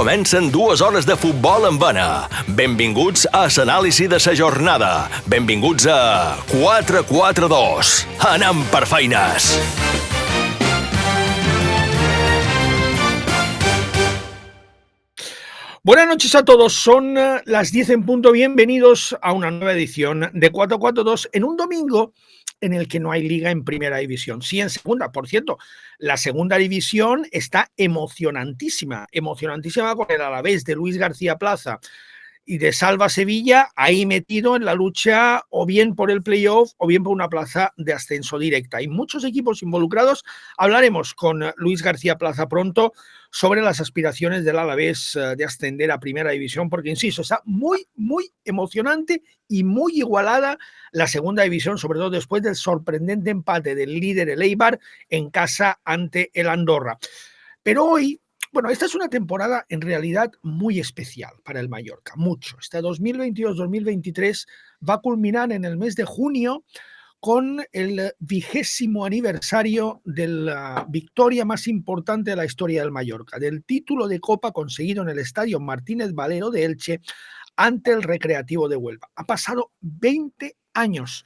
Comencen 2 hores de futbol en vena. Benvinguts a l'anàlisi de sa jornada. Benvinguts a 4-4-2. Anem per feines. Buenas noches a todos, son las 10 en punto. Bienvenidos a una nueva edición de 4-4-2 en un domingo en el que no hay liga en primera división. Sí, en segunda, por cierto, la segunda división está emocionantísima con el Alavés de Luis García Plaza y de Salva Sevilla, ahí metido en la lucha o bien por el playoff o bien por una plaza de ascenso directa. Hay muchos equipos involucrados. Hablaremos con Luis García Plaza pronto sobre las aspiraciones del Alavés de ascender a primera división, porque insisto, está muy emocionante y muy igualada la segunda división, sobre todo después del sorprendente empate del líder, el Eibar, en casa ante el Andorra. Pero hoy, bueno, esta es una temporada en realidad muy especial para el Mallorca, mucho. Este 2022-2023 va a culminar en el mes de junio con el 20º aniversario de la victoria más importante de la historia del Mallorca, del título de Copa conseguido en el Estadio Martínez Valero de Elche ante el Recreativo de Huelva. Ha pasado 20 años.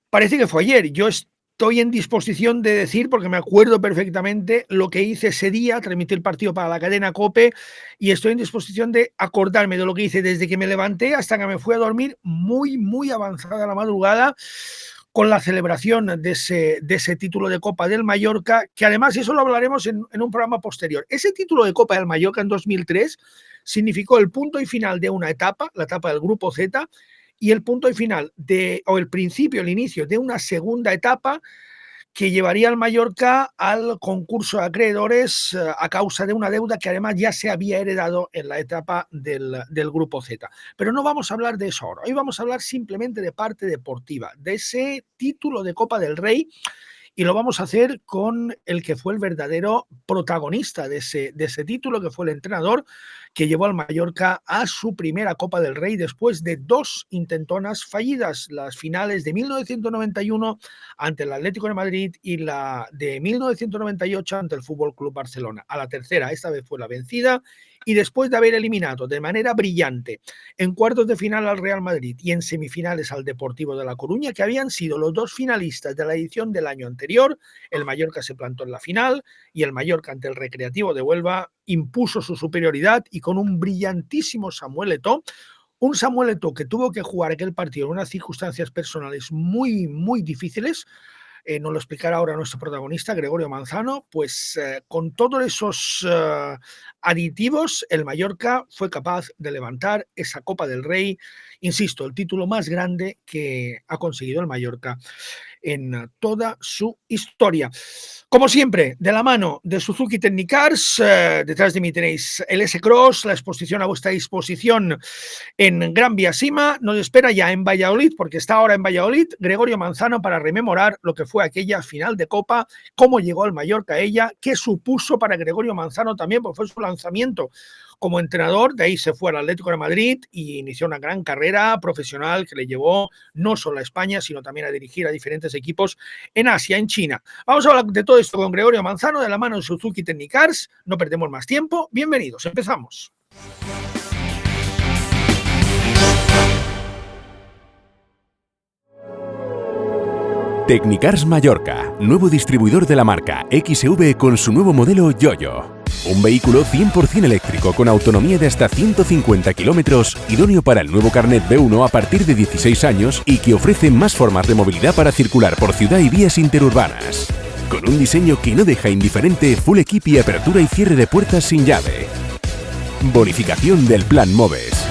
Parece que fue ayer. Yo estoy en disposición de decir, porque me acuerdo perfectamente lo que hice ese día, transmití el partido para la cadena COPE, y estoy en disposición de acordarme de lo que hice desde que me levanté hasta que me fui a dormir, muy avanzada la madrugada, con la celebración de ese título de Copa del Mallorca, que además, y eso lo hablaremos en un programa posterior, ese título de Copa del Mallorca en 2003 significó el punto y final de una etapa, la etapa del Grupo Z, y el punto y final el inicio de una segunda etapa que llevaría al Mallorca al concurso de acreedores a causa de una deuda que además ya se había heredado en la etapa del Grupo Z. Pero no vamos a hablar de eso ahora. Hoy vamos a hablar simplemente de parte deportiva, de ese título de Copa del Rey, y lo vamos a hacer con el que fue el verdadero protagonista de ese título, que fue el entrenador que llevó al Mallorca a su primera Copa del Rey después de 2 intentonas fallidas, las finales de 1991 ante el Atlético de Madrid y la de 1998 ante el Fútbol Club Barcelona. A la tercera, esta vez fue la vencida, y después de haber eliminado de manera brillante en cuartos de final al Real Madrid y en semifinales al Deportivo de La Coruña, que habían sido los 2 finalistas de la edición del año anterior, el Mallorca se plantó en la final y el Mallorca ante el Recreativo de Huelva impuso su superioridad, y con un brillantísimo Samuel Eto'o, un Samuel Eto'o que tuvo que jugar aquel partido en unas circunstancias personales muy difíciles. Nos lo explicará ahora nuestro protagonista, Gregorio Manzano. Pues con todos esos aditivos, el Mallorca fue capaz de levantar esa Copa del Rey, insisto, el título más grande que ha conseguido el Mallorca en toda su historia. Como siempre, de la mano de Suzuki Technicars, detrás de mí tenéis el S-Cross, la exposición a vuestra disposición en Gran Vía Sima. Nos espera ya en Valladolid, porque está ahora en Valladolid, Gregorio Manzano, para rememorar lo que fue aquella final de Copa, cómo llegó el Mallorca a ella, qué supuso para Gregorio Manzano también, porque fue su lanzamiento como entrenador. De ahí se fue al Atlético de Madrid y inició una gran carrera profesional que le llevó no solo a España, sino también a dirigir a diferentes equipos en Asia, en China. Vamos a hablar de todo esto con Gregorio Manzano, de la mano de Suzuki Technicars. No perdemos más tiempo. Bienvenidos, empezamos. Technicars Mallorca, nuevo distribuidor de la marca XV con su nuevo modelo Yoyo. Un vehículo 100% eléctrico con autonomía de hasta 150 kilómetros, idóneo para el nuevo carnet B1 a partir de 16 años y que ofrece más formas de movilidad para circular por ciudad y vías interurbanas. Con un diseño que no deja indiferente, full equip y apertura y cierre de puertas sin llave. Bonificación del Plan Moves.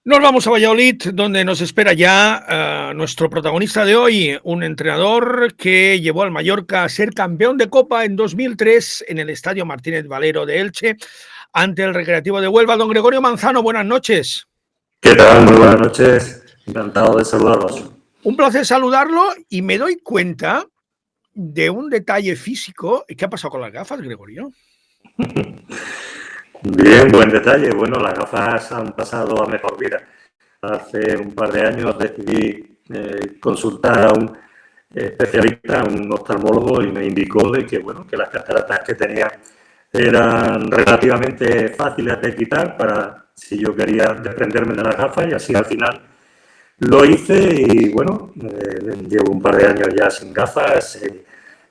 Nos vamos a Valladolid, donde nos espera ya nuestro protagonista de hoy, un entrenador que llevó al Mallorca a ser campeón de Copa en 2003 en el Estadio Martínez Valero de Elche, ante el Recreativo de Huelva. Don Gregorio Manzano, buenas noches. ¿Qué tal? Muy buenas noches. Encantado de saludarlos. Un placer saludarlo y me doy cuenta de un detalle físico. ¿Qué ha pasado con las gafas, Gregorio? Bien, buen detalle. Bueno, las gafas han pasado a mejor vida. Hace un par de años decidí consultar a un especialista, un oftalmólogo, y me indicó de que, bueno, que las cataratas que tenía eran relativamente fáciles de quitar para si yo quería desprenderme de las gafas, y así al final lo hice y bueno, llevo un par de años ya sin gafas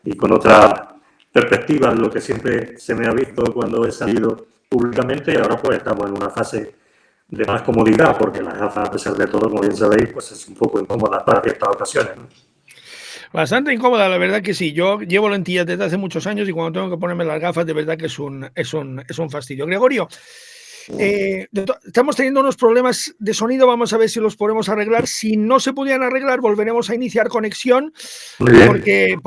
y con otra perspectiva de lo que siempre se me ha visto cuando he salido públicamente, y ahora pues estamos en una fase de más comodidad, porque las gafas, a pesar de todo, como bien sabéis, pues es un poco incómoda para ciertas ocasiones, ¿no? Bastante incómoda, la verdad que sí. Yo llevo lentillas desde hace muchos años y cuando tengo que ponerme las gafas, de verdad que es un fastidio. Gregorio, estamos teniendo unos problemas de sonido, vamos a ver si los podemos arreglar. Si no se pudieran arreglar, volveremos a iniciar conexión, porque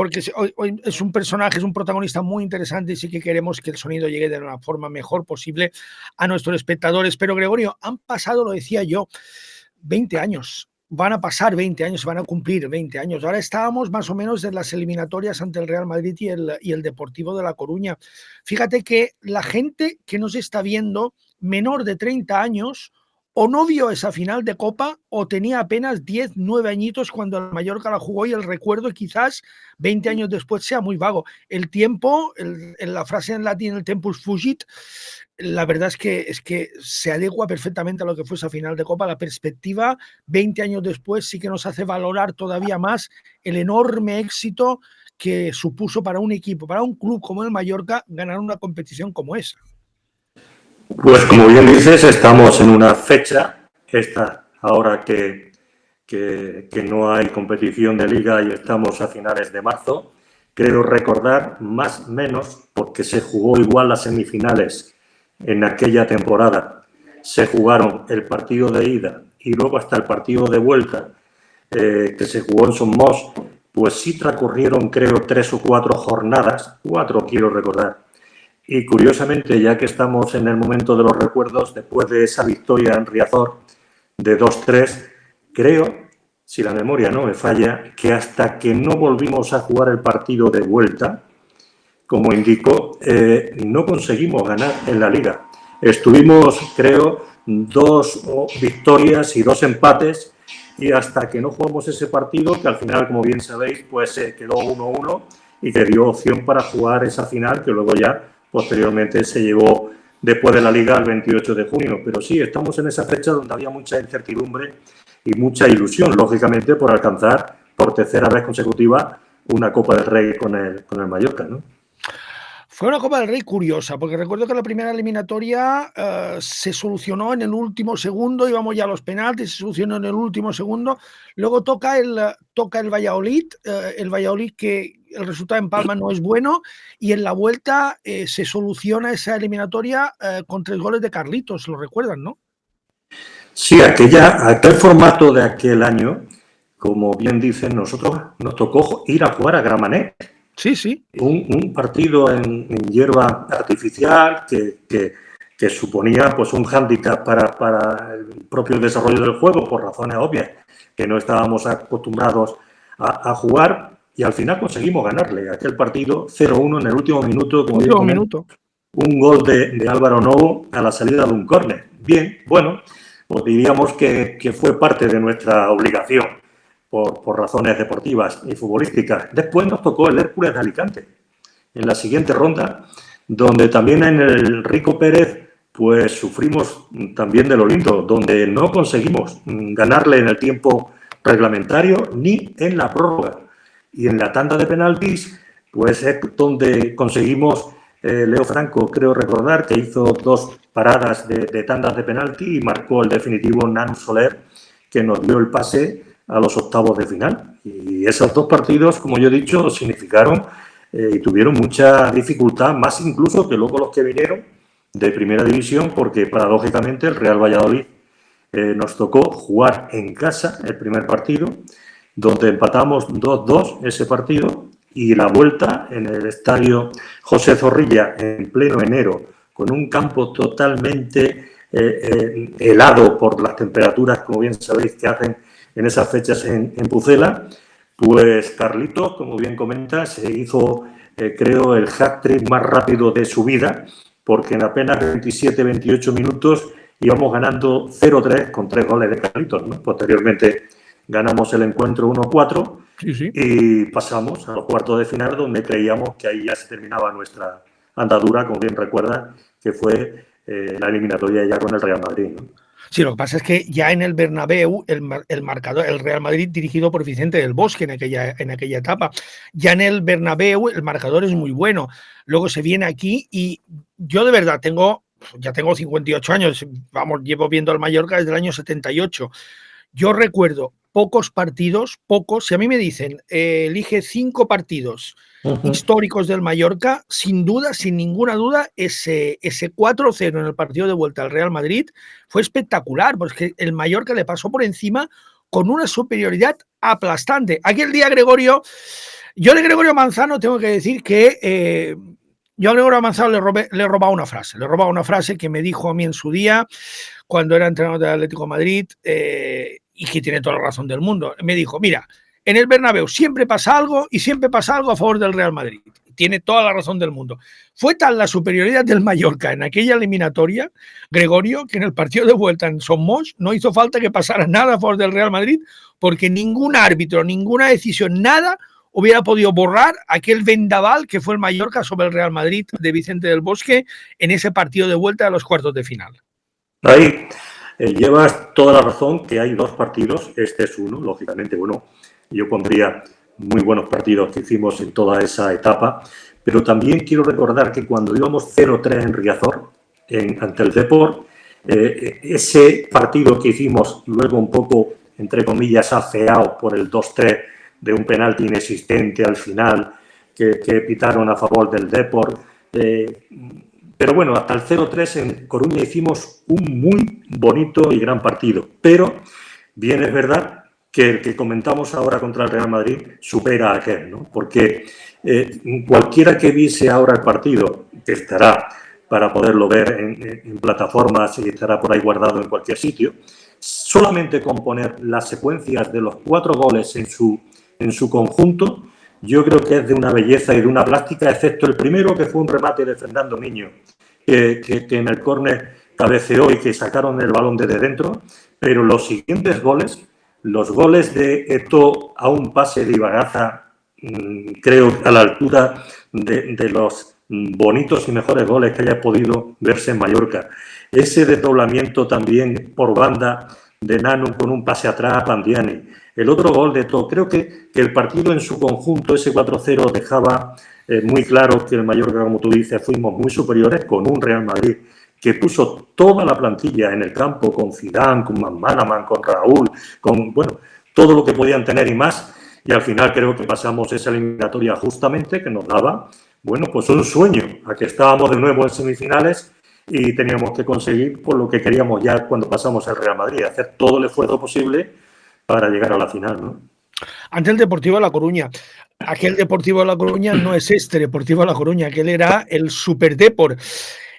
hoy es un personaje, es un protagonista muy interesante y sí que queremos que el sonido llegue de la forma mejor posible a nuestros espectadores. Pero Gregorio, han pasado, lo decía yo, 20 años. Van a pasar 20 años, van a cumplir 20 años. Ahora estábamos más o menos en las eliminatorias ante el Real Madrid y el Deportivo de La Coruña. Fíjate que la gente que nos está viendo, menor de 30 años, o no vio esa final de Copa o tenía apenas 10, 9 añitos cuando el Mallorca la jugó, y el recuerdo quizás 20 años después sea muy vago. El tiempo, en la frase en latín, el tempus fugit, la verdad es que se adecua perfectamente a lo que fue esa final de Copa. La perspectiva 20 años después sí que nos hace valorar todavía más el enorme éxito que supuso para un equipo, para un club como el Mallorca, ganar una competición como esa. Pues como bien dices, estamos en una fecha, ahora que no hay competición de liga y estamos a finales de marzo. Creo recordar, más o menos, porque se jugó igual las semifinales en aquella temporada. Se jugaron el partido de ida y luego hasta el partido de vuelta, que se jugó en Somos, pues sí transcurrieron, creo, 3 o 4 jornadas, 4 quiero recordar. Y curiosamente, ya que estamos en el momento de los recuerdos, después de esa victoria en Riazor de 2-3, creo, si la memoria no me falla, que hasta que no volvimos a jugar el partido de vuelta, como indicó, no conseguimos ganar en la Liga. Estuvimos, creo, 2 victorias y 2 empates, y hasta que no jugamos ese partido, que al final, como bien sabéis, pues quedó 1-1 y que dio opción para jugar esa final, que luego ya posteriormente se llevó después de la Liga el 28 de junio. Pero sí, estamos en esa fecha donde había mucha incertidumbre y mucha ilusión, lógicamente, por alcanzar por tercera vez consecutiva una Copa del Rey con el Mallorca, ¿no? Fue una Copa del Rey curiosa, porque recuerdo que la primera eliminatoria se solucionó en el último segundo, íbamos ya a los penaltis, se solucionó en el último segundo, luego toca el Valladolid, que el resultado en Palma no es bueno, y en la vuelta se soluciona esa eliminatoria con 3 goles de Carlitos, lo recuerdan, ¿no? Sí, aquel formato de aquel año, como bien dicen, nosotros nos tocó ir a jugar a Gramenet. Sí, sí. Un partido en hierba artificial que suponía pues un hándicap para el propio desarrollo del juego, por razones obvias, que no estábamos acostumbrados a jugar, y al final conseguimos ganarle aquel partido 0-1 en el último minuto. Un gol de Álvaro Novo a la salida de un córner. Bien, bueno, pues diríamos que fue parte de nuestra obligación. Por razones deportivas y futbolísticas. Después nos tocó el Hércules de Alicante, en la siguiente ronda, donde también en el Rico Pérez pues sufrimos también de lo lindo, donde no conseguimos ganarle en el tiempo reglamentario ni en la prórroga. Y en la tanda de penaltis, pues es donde conseguimos, Leo Franco, creo recordar, que hizo 2 paradas de tandas de penalti y marcó el definitivo Nanu Soler, que nos dio el pase a los octavos de final. Y esos 2 partidos, como yo he dicho, significaron y tuvieron mucha dificultad, más incluso que luego los que vinieron de primera división, porque paradójicamente el Real Valladolid nos tocó jugar en casa el primer partido, donde empatamos 2-2 ese partido, y la vuelta en el estadio José Zorrilla en pleno enero, con un campo totalmente helado por las temperaturas, como bien sabéis, que hacen en esas fechas en Pucela. Pues Carlitos, como bien comentas, se hizo, creo, el hat-trick más rápido de su vida, porque en apenas 27-28 minutos íbamos ganando 0-3 con 3 goles de Carlitos, ¿no? Posteriormente ganamos el encuentro 1-4 y pasamos a los cuartos de final, donde creíamos que ahí ya se terminaba nuestra andadura, como bien recuerdas, que fue la eliminatoria ya con el Real Madrid, ¿no? Sí, lo que pasa es que ya en el Bernabéu, el marcador, el Real Madrid dirigido por Vicente del Bosque en aquella etapa, ya en el Bernabéu el marcador es muy bueno. Luego se viene aquí y yo de verdad ya tengo 58 años, vamos, llevo viendo al Mallorca desde el año 78. Yo recuerdo pocos partidos, si a mí me dicen, elige 5 partidos históricos del Mallorca, sin duda, sin ninguna duda, ese 4-0 en el partido de vuelta al Real Madrid fue espectacular, porque el Mallorca le pasó por encima con una superioridad aplastante. Aquel día, Gregorio, yo de Gregorio Manzano tengo que decir que yo a Gregorio Manzano le he robado una frase que me dijo a mí en su día, cuando era entrenador del Atlético de Madrid, y que tiene toda la razón del mundo. Me dijo, mira, en el Bernabéu siempre pasa algo y siempre pasa algo a favor del Real Madrid. Tiene toda la razón del mundo. Fue tal la superioridad del Mallorca en aquella eliminatoria, Gregorio, que en el partido de vuelta en Somos no hizo falta que pasara nada a favor del Real Madrid, porque ningún árbitro, ninguna decisión, nada hubiera podido borrar aquel vendaval que fue el Mallorca sobre el Real Madrid de Vicente del Bosque en ese partido de vuelta a los cuartos de final. Ahí llevas toda la razón, que hay 2 partidos, este es uno, lógicamente, bueno, yo pondría muy buenos partidos que hicimos en toda esa etapa, pero también quiero recordar que cuando íbamos 0-3 en Riazor, ante el Depor, ese partido que hicimos luego un poco, entre comillas, afeado por el 2-3 de un penalti inexistente al final que pitaron a favor del Depor, pero bueno, hasta el 0-3 en Coruña hicimos un muy bonito y gran partido. Pero bien es verdad que el que comentamos ahora contra el Real Madrid supera a aquel, ¿no? Porque cualquiera que viese ahora el partido, que estará para poderlo ver en plataformas y estará por ahí guardado en cualquier sitio, solamente con poner las secuencias de los 4 goles en su conjunto, yo creo que es de una belleza y de una plástica, excepto el primero, que fue un remate de Fernando Miño, que en el córner cabeceó y que sacaron el balón desde dentro, pero los siguientes goles, los goles de Eto'o a un pase de Ibagaza, creo a la altura de los bonitos y mejores goles que haya podido verse en Mallorca. Ese desdoblamiento también por banda de Nanu con un pase atrás a Pandiani. El otro gol de Eto'o, creo que el partido en su conjunto, ese 4-0, dejaba muy claro que el Mallorca, como tú dices, fuimos muy superiores, con un Real Madrid que puso toda la plantilla en el campo, con Zidane, con Manaman, con Raúl, con, bueno, todo lo que podían tener y más, y al final creo que pasamos esa eliminatoria justamente, que nos daba, bueno, pues un sueño, a que estábamos de nuevo en semifinales y teníamos que conseguir por lo que queríamos ya cuando pasamos al Real Madrid, hacer todo el esfuerzo posible para llegar a la final, ¿no? Ante el Deportivo de La Coruña. Aquel Deportivo de La Coruña no es este Deportivo de La Coruña, aquel era el Super Depor.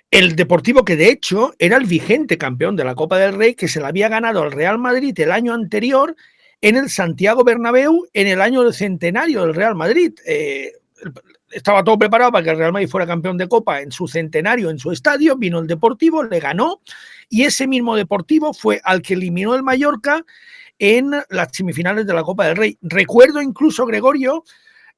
El Deportivo que de hecho era el vigente campeón de la Copa del Rey, que se la había ganado al Real Madrid el año anterior en el Santiago Bernabéu en el año del centenario del Real Madrid. Estaba todo preparado para que el Real Madrid fuera campeón de Copa en su centenario, en su estadio. Vino el Deportivo, le ganó, y ese mismo Deportivo fue al que eliminó el Mallorca en las semifinales de la Copa del Rey. Recuerdo incluso, Gregorio,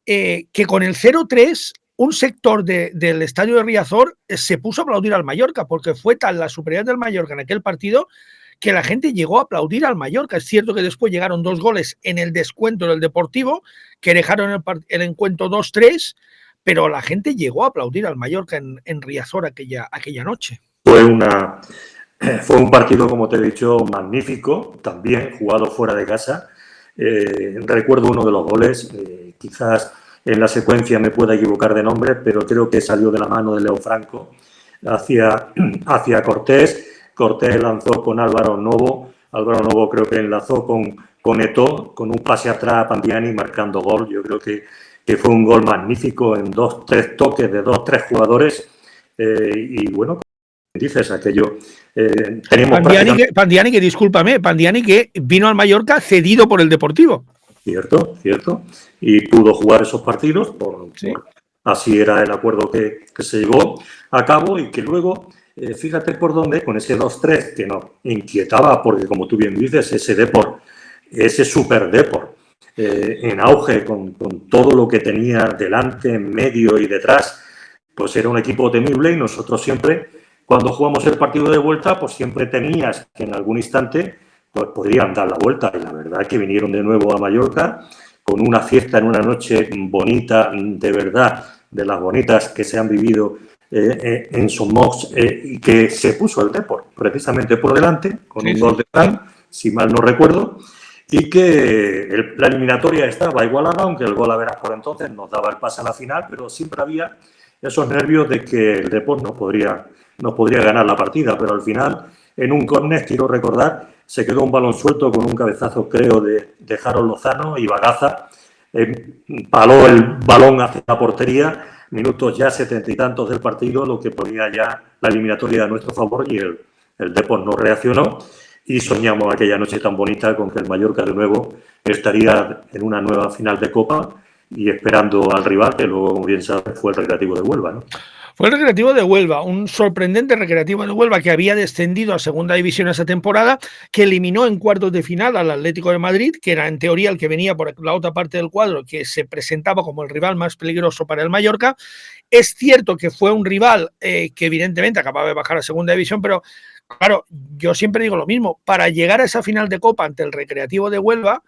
que con el 0-3 un sector del estadio de Riazor se puso a aplaudir al Mallorca, porque fue tal la superioridad del Mallorca en aquel partido que la gente llegó a aplaudir al Mallorca. Es cierto que después llegaron 2 goles en el descuento del Deportivo, que dejaron el encuentro 2-3, pero la gente llegó a aplaudir al Mallorca en Riazor aquella noche. Fue un partido, como te he dicho, magnífico, también jugado fuera de casa. Recuerdo uno de los goles, quizás en la secuencia me pueda equivocar de nombre, pero creo que salió de la mano de Leo Franco hacia Cortés. Cortés lanzó con Álvaro Novo Álvaro Novo creo que enlazó con Eto'o, con un pase atrás a Pandiani marcando gol. Yo creo que fue un gol magnífico en 2-3 toques de 2-3 jugadores. Y bueno, como dices, aquello... teníamos Pandiani, que discúlpame, Pandiani que vino al Mallorca cedido por el Deportivo. Cierto. Y pudo jugar esos partidos, así era el acuerdo que se llevó a cabo y que luego, fíjate por dónde, con ese 2-3 que nos inquietaba, porque como tú bien dices, ese super Depor, en auge, con todo lo que tenía delante, en medio y detrás, pues era un equipo temible y nosotros siempre, cuando jugamos el partido de vuelta, pues siempre tenías que en algún instante pues podrían dar la vuelta. Y la verdad es que vinieron de nuevo a Mallorca con una fiesta en una noche bonita, de verdad, de las bonitas que se han vivido en Somos, y que se puso el Depor precisamente por delante, con un gol de Fran, si mal no recuerdo, y que la eliminatoria estaba igualada, aunque el gol a veras por entonces nos daba el pase a la final, pero siempre había esos nervios de que el Depor no podría ganar la partida, pero al final, en un córner, quiero recordar, se quedó un balón suelto con un cabezazo, creo, de Harold Lozano, y Bagaza paló el balón hacia la portería, minutos ya 70 y tantos del partido, lo que ponía ya la eliminatoria a nuestro favor, y el Depor no reaccionó, y soñamos aquella noche tan bonita con que el Mallorca de nuevo estaría en una nueva final de Copa y esperando al rival, que luego, como bien sabes, fue el Recreativo de Huelva, ¿no? Fue el Recreativo de Huelva, un sorprendente Recreativo de Huelva que había descendido a segunda división esa temporada, que eliminó en cuartos de final al Atlético de Madrid, que era en teoría el que venía por la otra parte del cuadro, que se presentaba como el rival más peligroso para el Mallorca. Es cierto que fue un rival que evidentemente acababa de bajar a segunda división, pero claro, yo siempre digo lo mismo, para llegar a esa final de Copa ante el Recreativo de Huelva,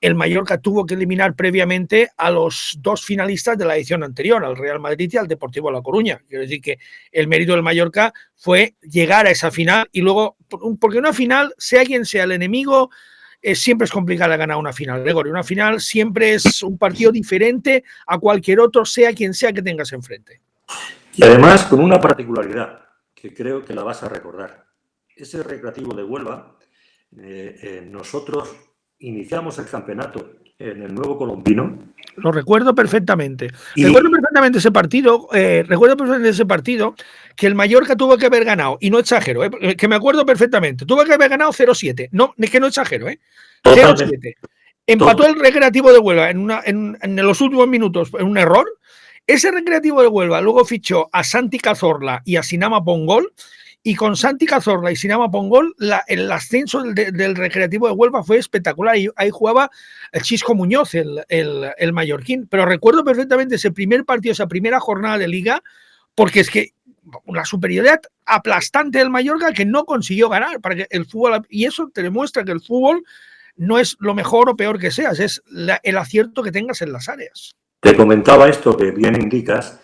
el Mallorca tuvo que eliminar previamente a los dos finalistas de la edición anterior, al Real Madrid y al Deportivo La Coruña. Quiero decir que el mérito del Mallorca fue llegar a esa final y luego, porque una final, sea quien sea el enemigo, siempre es complicada ganar una final, Gregorio. Una final siempre es un partido diferente a cualquier otro, sea quien sea que tengas enfrente. Y además con una particularidad, que creo que la vas a recordar. Ese Recreativo de Huelva, nosotros iniciamos el campeonato en el Nuevo Colombino. Lo recuerdo perfectamente. Recuerdo perfectamente ese partido. Recuerdo perfectamente ese partido que el Mallorca tuvo que haber ganado, y no exagero, que me acuerdo perfectamente. Tuvo que haber ganado 0-7. No, que no exagero, 0-7. Empató el Recreativo de Huelva en los últimos minutos en un error. Ese Recreativo de Huelva luego fichó a Santi Cazorla y a Sinama Pongol. Y con Santi Cazorla y Sinama Pongol, el ascenso del Recreativo de Huelva fue espectacular. Y ahí jugaba el Chisco Muñoz, el mallorquín. Pero recuerdo perfectamente ese primer partido, esa primera jornada de liga, porque es que una superioridad aplastante del Mallorca que no consiguió ganar. Para que el fútbol, y eso te demuestra que el fútbol no es lo mejor o peor que seas, es el acierto que tengas en las áreas. Te comentaba esto que bien indicas,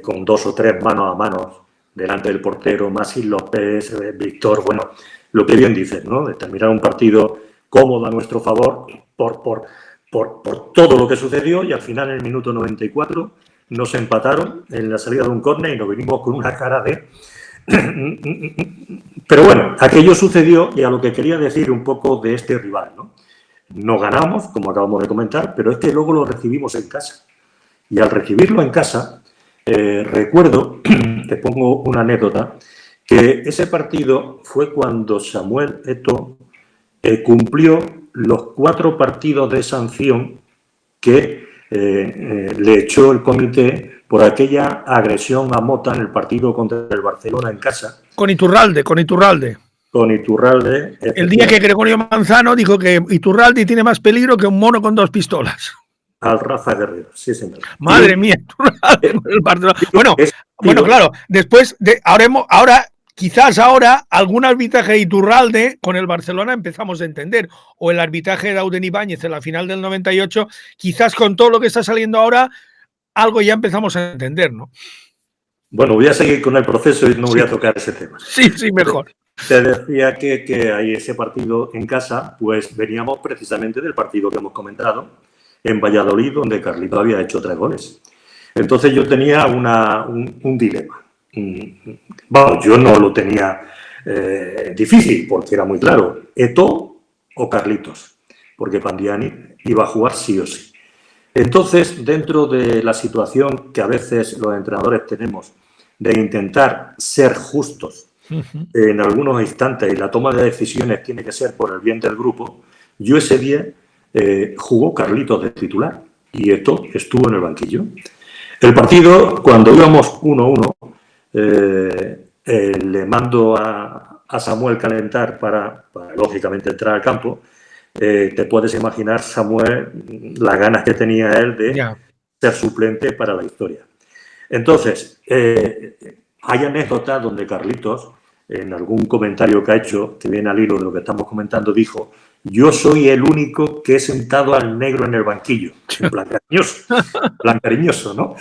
con 2 o 3 mano a mano delante del portero, Masi López, Víctor, bueno, lo que bien dices, ¿no? De terminar un partido cómodo a nuestro favor por todo lo que sucedió, y al final en el minuto 94 nos empataron en la salida de un córner y nos venimos con una cara de... Pero bueno, aquello sucedió, y a lo que quería decir un poco de este rival, ¿no? No ganamos, como acabamos de comentar, pero es que luego lo recibimos en casa. Y al recibirlo en casa... recuerdo, te pongo una anécdota, que ese partido fue cuando Samuel Eto'o cumplió los 4 partidos de sanción que le echó el comité por aquella agresión a Mota en el partido contra el Barcelona en casa. Con Iturralde. El día que Gregorio Manzano dijo que Iturralde tiene más peligro que un mono con 2 pistolas. Al Rafa Guerrero, sí, señor. Madre mía. Bueno, claro, después quizás ahora algún arbitraje de Iturralde con el Barcelona empezamos a entender, o el arbitraje de Auden Ibáñez en la final del 98, quizás con todo lo que está saliendo ahora, algo ya empezamos a entender, ¿no? Bueno, voy a seguir con el proceso y no voy a tocar ese tema. Sí, mejor. Te decía que ahí ese partido en casa, pues veníamos precisamente del partido que hemos comentado, en Valladolid, donde Carlito había hecho 3 goles. Entonces yo tenía un dilema. Bueno, yo no lo tenía difícil, porque era muy claro. Eto'o o Carlitos, porque Pandiani iba a jugar sí o sí. Entonces, dentro de la situación que a veces los entrenadores tenemos de intentar ser justos en algunos instantes y la toma de decisiones tiene que ser por el bien del grupo, yo ese día jugó Carlitos de titular y esto estuvo en el banquillo. El partido, cuando íbamos 1-1, le mando a Samuel calentar para lógicamente entrar al campo. Te puedes imaginar, Samuel, las ganas que tenía él de ser suplente para la historia. Entonces, hay anécdotas donde Carlitos, en algún comentario que ha hecho, que viene al hilo de lo que estamos comentando, dijo: yo soy el único que he sentado al negro en el banquillo. Plan cariñoso, ¿no?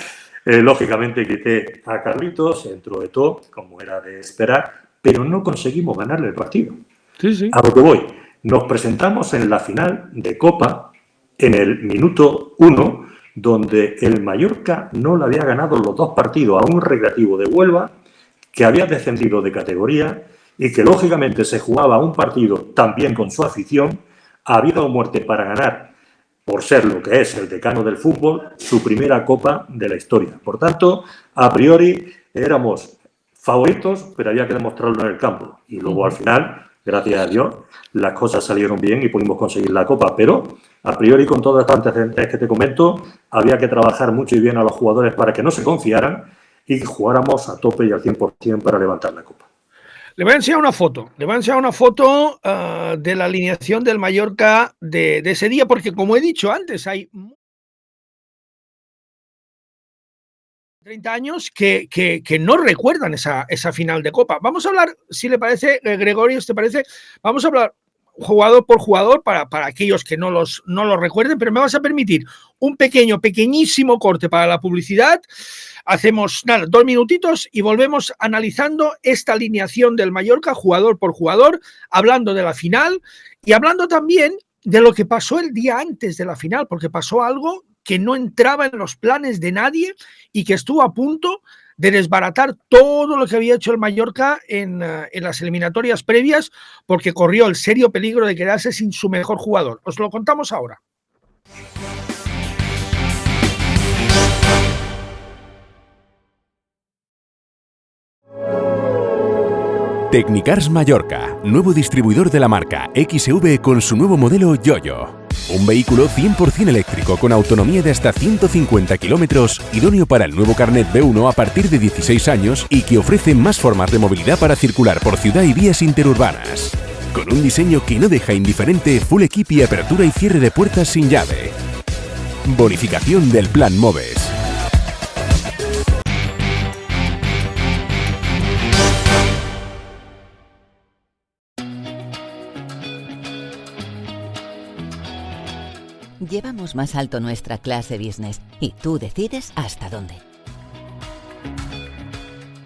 Lógicamente quité a Carlitos, entró Eto'o, como era de esperar, pero no conseguimos ganarle el partido. Sí. A lo que voy, nos presentamos en la final de Copa en el minuto 1, donde el Mallorca no le había ganado los 2 partidos a un Recreativo de Huelva, que había descendido de categoría y que lógicamente se jugaba un partido también con su afición, a vida o muerte para ganar, por ser lo que es el decano del fútbol, su primera Copa de la historia. Por tanto, a priori éramos favoritos, pero había que demostrarlo en el campo. Y luego al final, gracias a Dios, las cosas salieron bien y pudimos conseguir la Copa. Pero a priori, con todas estas antecedentes que te comento, había que trabajar mucho y bien a los jugadores para que no se confiaran y jugáramos a tope y al 100% para levantar la Copa. Le voy a enseñar una foto de la alineación del Mallorca de ese día, porque como he dicho antes, hay 30 años que no recuerdan esa final de Copa. Vamos a hablar, si le parece, Gregorio, ¿te parece? Vamos a hablar jugador por jugador para aquellos que no los recuerden, pero me vas a permitir un pequeñísimo corte para la publicidad. Hacemos 2 minutitos y volvemos analizando esta alineación del Mallorca jugador por jugador, hablando de la final y hablando también de lo que pasó el día antes de la final, porque pasó algo que no entraba en los planes de nadie y que estuvo a punto de desbaratar todo lo que había hecho el Mallorca en las eliminatorias previas, porque corrió el serio peligro de quedarse sin su mejor jugador. Os lo contamos ahora. Tecnicars Mallorca, nuevo distribuidor de la marca XV con su nuevo modelo Yoyo. Un vehículo 100% eléctrico con autonomía de hasta 150 kilómetros, idóneo para el nuevo carnet B1 a partir de 16 años y que ofrece más formas de movilidad para circular por ciudad y vías interurbanas. Con un diseño que no deja indiferente, full equip y apertura y cierre de puertas sin llave. Bonificación del Plan Moves. Llevamos más alto nuestra clase business y tú decides hasta dónde.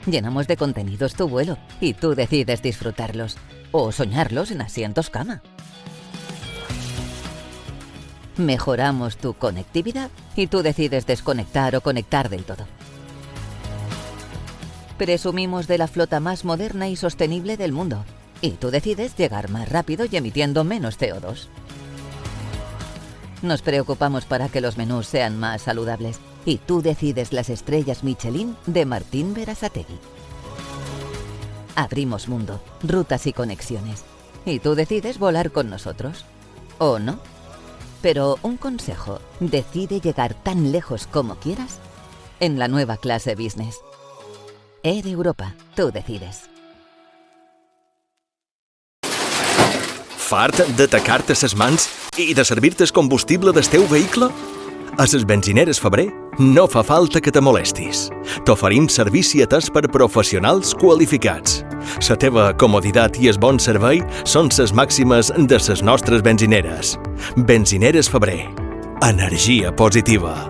Llenamos de contenidos tu vuelo y tú decides disfrutarlos o soñarlos en asientos cama. Mejoramos tu conectividad y tú decides desconectar o conectar del todo. Presumimos de la flota más moderna y sostenible del mundo y tú decides llegar más rápido y emitiendo menos CO2. Nos preocupamos para que los menús sean más saludables y tú decides las estrellas Michelin de Martín Berasategui. Abrimos mundo, rutas y conexiones y tú decides volar con nosotros. ¿O no? Pero un consejo, decide llegar tan lejos como quieras en la nueva clase business. Air Europa, tú decides. Fart d'atacar-te ses mans i de servir-te el combustible del teu vehicle? A les benzineres Febrer no fa falta que te molestis. T'oferim servici atès per professionals qualificats. La teva comoditat i el bon servei són les màximes de les nostres benzineres. Benzineres Febrer. Energia positiva.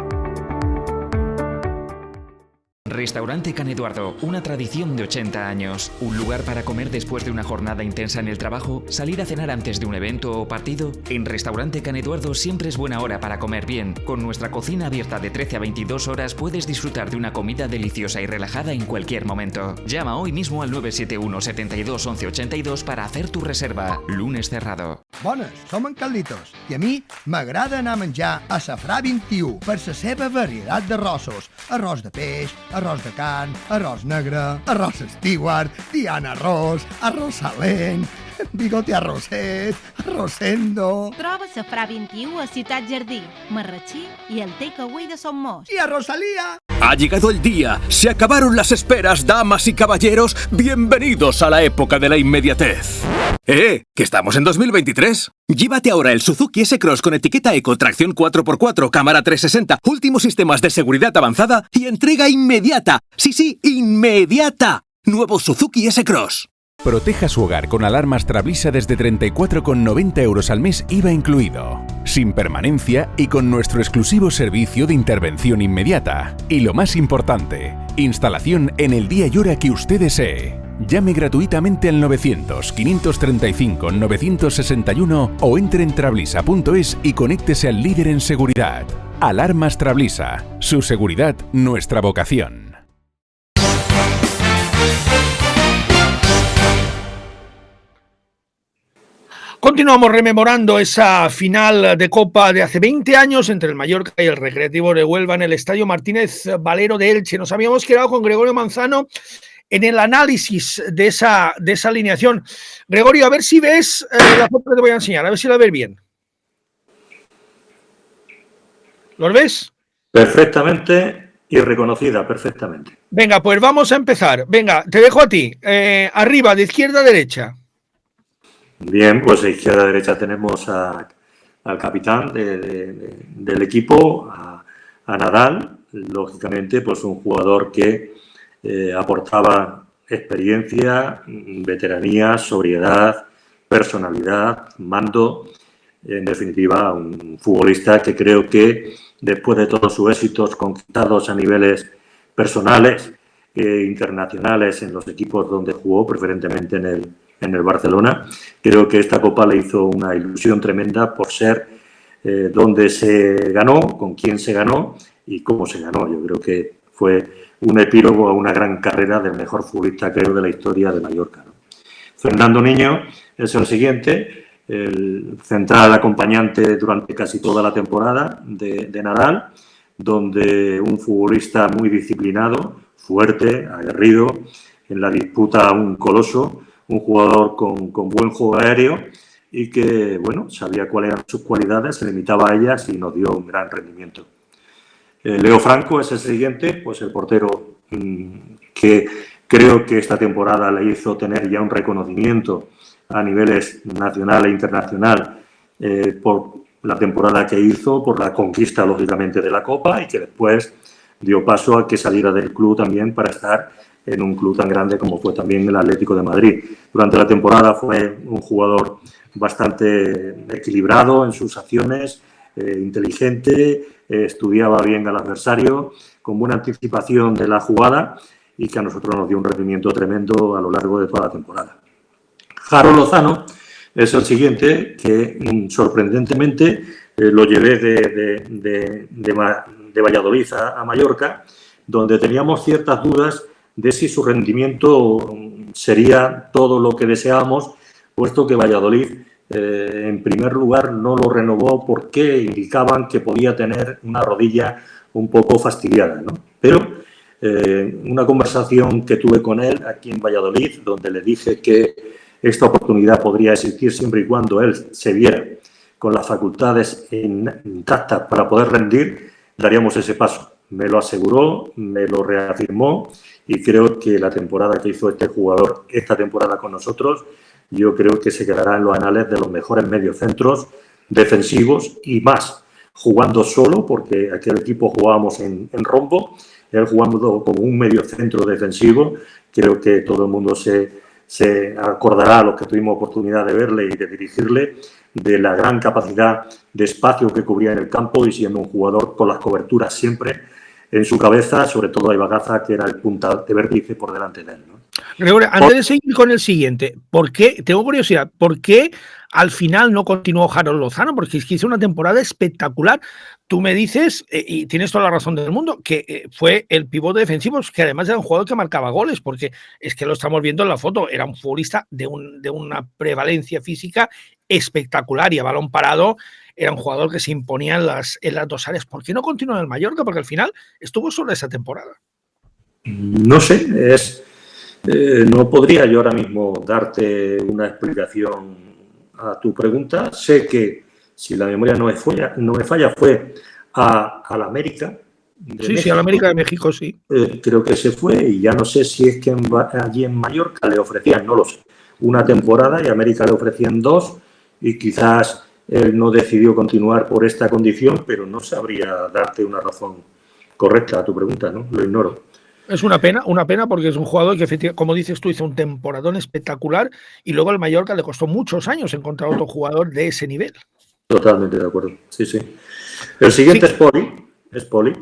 Restaurante Can Eduardo, una tradición de 80 años. Un lugar para comer después de una jornada intensa en el trabajo, salir a cenar antes de un evento o partido. En Restaurante Can Eduardo siempre es buena hora para comer bien. Con nuestra cocina abierta de 13 a 22 horas puedes disfrutar de una comida deliciosa y relajada en cualquier momento. Llama hoy mismo al 971 72 11 82 para hacer tu reserva. Lunes cerrado. Bones, som en Carlitos i a mi m'agrada anar a menjar a Safrà 21 per la seva varietat d'arrossos. Arròs de peix, arròs de carn, arròs negre, arròs stewart, Diana arròs, arròs salent, bigote arrosset, arrosendo... Troba Safrà 21 a Ciutat Jardí, Marratxí i el Takeaway de Son Mos. I a Rosalía! Ha llegado el día, se acabaron las esperas, damas y caballeros, bienvenidos a la época de la inmediatez. Que estamos en 2023. Llévate ahora el Suzuki S-Cross con etiqueta Eco, tracción 4x4, cámara 360, últimos sistemas de seguridad avanzada y entrega inmediata. Sí, inmediata. Nuevo Suzuki S-Cross. Proteja su hogar con alarmas Trablisa desde 34,90 € al mes IVA incluido, sin permanencia y con nuestro exclusivo servicio de intervención inmediata. Y lo más importante, instalación en el día y hora que usted desee. Llame gratuitamente al 900-535-961 o entre en trablisa.es y conéctese al líder en seguridad. Alarmas Trablisa. Su seguridad, nuestra vocación. Continuamos rememorando esa final de Copa de hace 20 años entre el Mallorca y el Recreativo de Huelva en el Estadio Martínez Valero de Elche. Nos habíamos quedado con Gregorio Manzano en el análisis de esa alineación. Gregorio, a ver si ves la foto que te voy a enseñar, a ver si la ves bien. ¿Los ves? Perfectamente y reconocida perfectamente. Venga, pues vamos a empezar. Venga, te dejo a ti. Arriba, de izquierda a derecha. Bien, pues de izquierda a derecha tenemos al capitán del equipo, a Nadal, lógicamente, pues un jugador que aportaba experiencia, veteranía, sobriedad, personalidad, mando, en definitiva, un futbolista que creo que después de todos sus éxitos conquistados a niveles personales e internacionales en los equipos donde jugó, preferentemente en el Barcelona, creo que esta Copa le hizo una ilusión tremenda por ser donde se ganó, con quién se ganó y cómo se ganó. Yo creo que fue un epílogo a una gran carrera del mejor futbolista, creo, de la historia de Mallorca, ¿no? Fernando Niño es el siguiente, el central acompañante durante casi toda la temporada de Nadal, donde un futbolista muy disciplinado, fuerte, aguerrido, en la disputa un coloso, un jugador con buen juego aéreo y que, bueno, sabía cuáles eran sus cualidades, se limitaba a ellas y nos dio un gran rendimiento. Leo Franco es el siguiente, pues el portero que creo que esta temporada le hizo tener ya un reconocimiento a niveles nacional e internacional por la temporada que hizo, por la conquista, lógicamente, de la Copa y que después dio paso a que saliera del club también para estar en un club tan grande como fue también el Atlético de Madrid. Durante la temporada fue un jugador bastante equilibrado en sus acciones, inteligente, estudiaba bien al adversario, con buena anticipación de la jugada y que a nosotros nos dio un rendimiento tremendo a lo largo de toda la temporada. Jaro Lozano es el siguiente, que sorprendentemente lo llevé de Valladolid a Mallorca, donde teníamos ciertas dudas de si su rendimiento sería todo lo que deseábamos, puesto que Valladolid, en primer lugar, no lo renovó porque indicaban que podía tener una rodilla un poco fastidiada, ¿no? Pero una conversación que tuve con él aquí en Valladolid, donde le dije que esta oportunidad podría existir siempre y cuando él se viera con las facultades intactas para poder rendir, daríamos ese paso. Me lo aseguró, me lo reafirmó y creo que la temporada que hizo este jugador, esta temporada con nosotros, yo creo que se quedará en los anales de los mejores mediocentros defensivos y más, jugando solo, porque aquel equipo jugábamos en rombo, él jugando como un mediocentro defensivo. Creo que todo el mundo se acordará, a los que tuvimos oportunidad de verle y de dirigirle, de la gran capacidad de espacio que cubría en el campo y siendo un jugador con las coberturas siempre en su cabeza, sobre todo a Ibagaza, que era el punta de vértice por delante de él, ¿no? Gregorio, antes de seguir con el siguiente, ¿por qué? Tengo curiosidad, ¿por qué al final no continuó Harold Lozano? Porque es que hizo una temporada espectacular. Tú me dices, y tienes toda la razón del mundo, que fue el pivote defensivo, que además era un jugador que marcaba goles, porque es que lo estamos viendo en la foto, era un futbolista de una prevalencia física espectacular y a balón parado era un jugador que se imponía en las dos áreas. ¿Por qué no continuó en el Mallorca? Porque al final estuvo solo esa temporada. No sé, no podría yo ahora mismo darte una explicación a tu pregunta. Sé que, si la memoria no me falla, fue al América. Sí, al América de México, sí. Creo que se fue y ya no sé si es que allí en Mallorca le ofrecían, no lo sé, una temporada y a América le ofrecían 2 y quizás él no decidió continuar por esta condición, pero no sabría darte una razón correcta a tu pregunta, ¿no? Lo ignoro. Es una pena porque es un jugador que, como dices tú, hizo un temporadón espectacular y luego al Mallorca le costó muchos años encontrar otro jugador de ese nivel. Totalmente de acuerdo, sí. El siguiente sí. es Poli,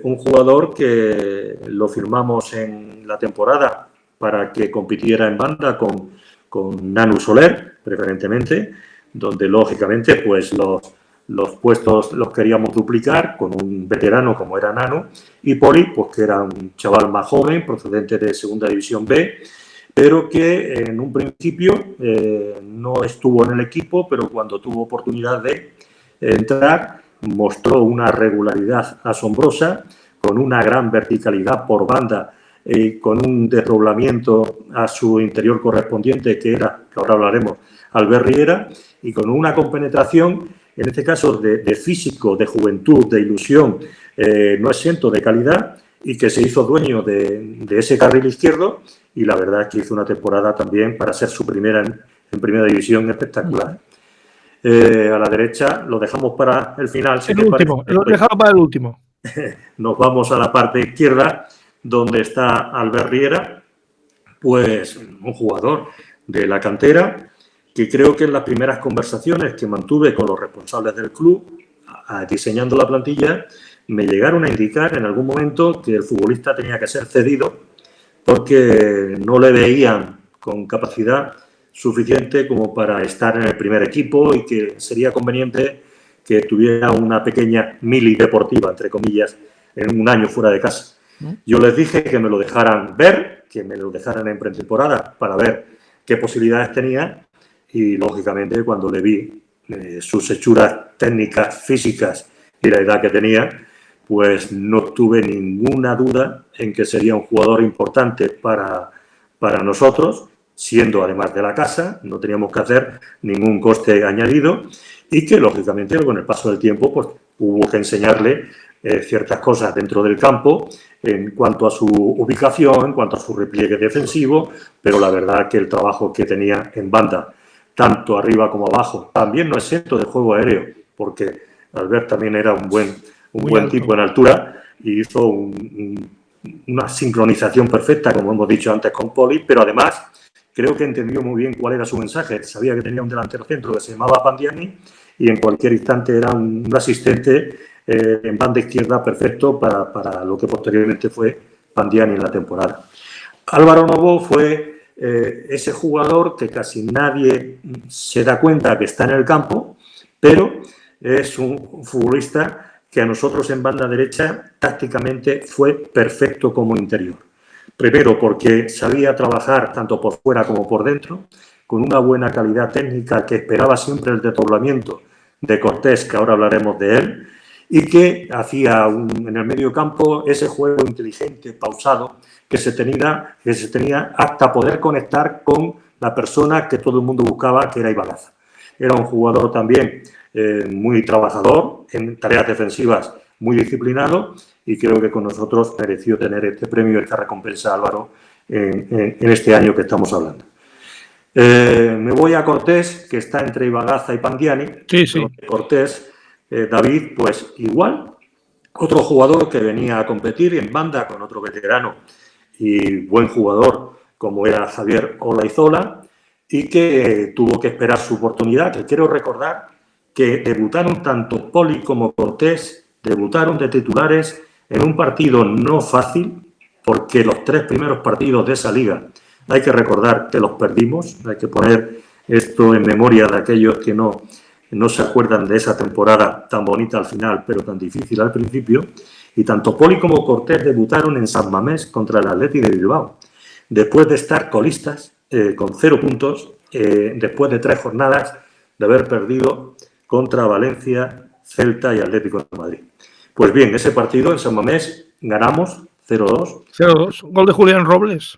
un jugador que lo firmamos en la temporada para que compitiera en banda con Nanu Soler, preferentemente, donde lógicamente pues los puestos los queríamos duplicar con un veterano como era Nanu y Poli, pues que era un chaval más joven procedente de Segunda División B, pero que en un principio no estuvo en el equipo, pero cuando tuvo oportunidad de entrar mostró una regularidad asombrosa, con una gran verticalidad por banda, con un desdoblamiento a su interior correspondiente, que ahora hablaremos, Albert Riera, y con una compenetración, en este caso de físico, de juventud, de ilusión, no exento de calidad, y que se hizo dueño de ese carril izquierdo, y la verdad es que hizo una temporada también, para ser su primera en primera división, espectacular. A la derecha lo dejamos para el final. El último, lo dejamos para el último. Nos vamos a la parte izquierda, donde está Albert Riera, pues un jugador de la cantera, que creo que en las primeras conversaciones que mantuve con los responsables del club, diseñando la plantilla, me llegaron a indicar en algún momento que el futbolista tenía que ser cedido porque no le veían con capacidad suficiente como para estar en el primer equipo y que sería conveniente que tuviera una pequeña mili deportiva, entre comillas, en un año fuera de casa. Yo les dije que me lo dejaran ver, que me lo dejaran en pretemporada para ver qué posibilidades tenía y, lógicamente, cuando le vi sus hechuras técnicas, físicas y la edad que tenía, pues no tuve ninguna duda en que sería un jugador importante para nosotros, siendo además de la casa, no teníamos que hacer ningún coste añadido y que, lógicamente, con el paso del tiempo, pues hubo que enseñarle ciertas cosas dentro del campo en cuanto a su ubicación, en cuanto a su repliegue defensivo, pero la verdad que el trabajo que tenía en banda, tanto arriba como abajo, también no exento de juego aéreo, porque Albert también era un buen tipo en altura y hizo una sincronización perfecta, como hemos dicho antes, con Poli, pero además creo que entendió muy bien cuál era su mensaje. Sabía que tenía un delantero centro que se llamaba Pandiani y en cualquier instante era un asistente en banda izquierda perfecto para lo que posteriormente fue Pandiani en la temporada. Álvaro Novo fue ese jugador que casi nadie se da cuenta que está en el campo, pero es un futbolista que a nosotros en banda derecha tácticamente fue perfecto como interior. Primero porque sabía trabajar tanto por fuera como por dentro, con una buena calidad técnica que esperaba siempre el desdoblamiento de Cortés, que ahora hablaremos de él, y que hacía en el medio campo ese juego inteligente, pausado, que se tenía hasta poder conectar con la persona que todo el mundo buscaba, que era Ibagaza. Era un jugador también muy trabajador, en tareas defensivas muy disciplinado, y creo que con nosotros mereció tener este premio, esta recompensa, Álvaro, en este año que estamos hablando. Me voy a Cortés, que está entre Ibagaza y Pandiani. Sí. Cortés, David, pues igual, otro jugador que venía a competir en banda con otro veterano y buen jugador como era Javier Olaizola, y que tuvo que esperar su oportunidad, que quiero recordar que debutaron tanto Poli como Cortés, debutaron de titulares en un partido no fácil, porque los 3 primeros partidos de esa liga hay que recordar que los perdimos, hay que poner esto en memoria de aquellos que no se acuerdan de esa temporada tan bonita al final, pero tan difícil al principio, y tanto Poli como Cortés debutaron en San Mamés contra el Athletic de Bilbao, después de estar colistas con 0 puntos, después de 3 jornadas de haber perdido contra Valencia, Celta y Atlético de Madrid. Pues bien, ese partido en San Mamés ganamos 0-2. 0-2, gol de Julián Robles.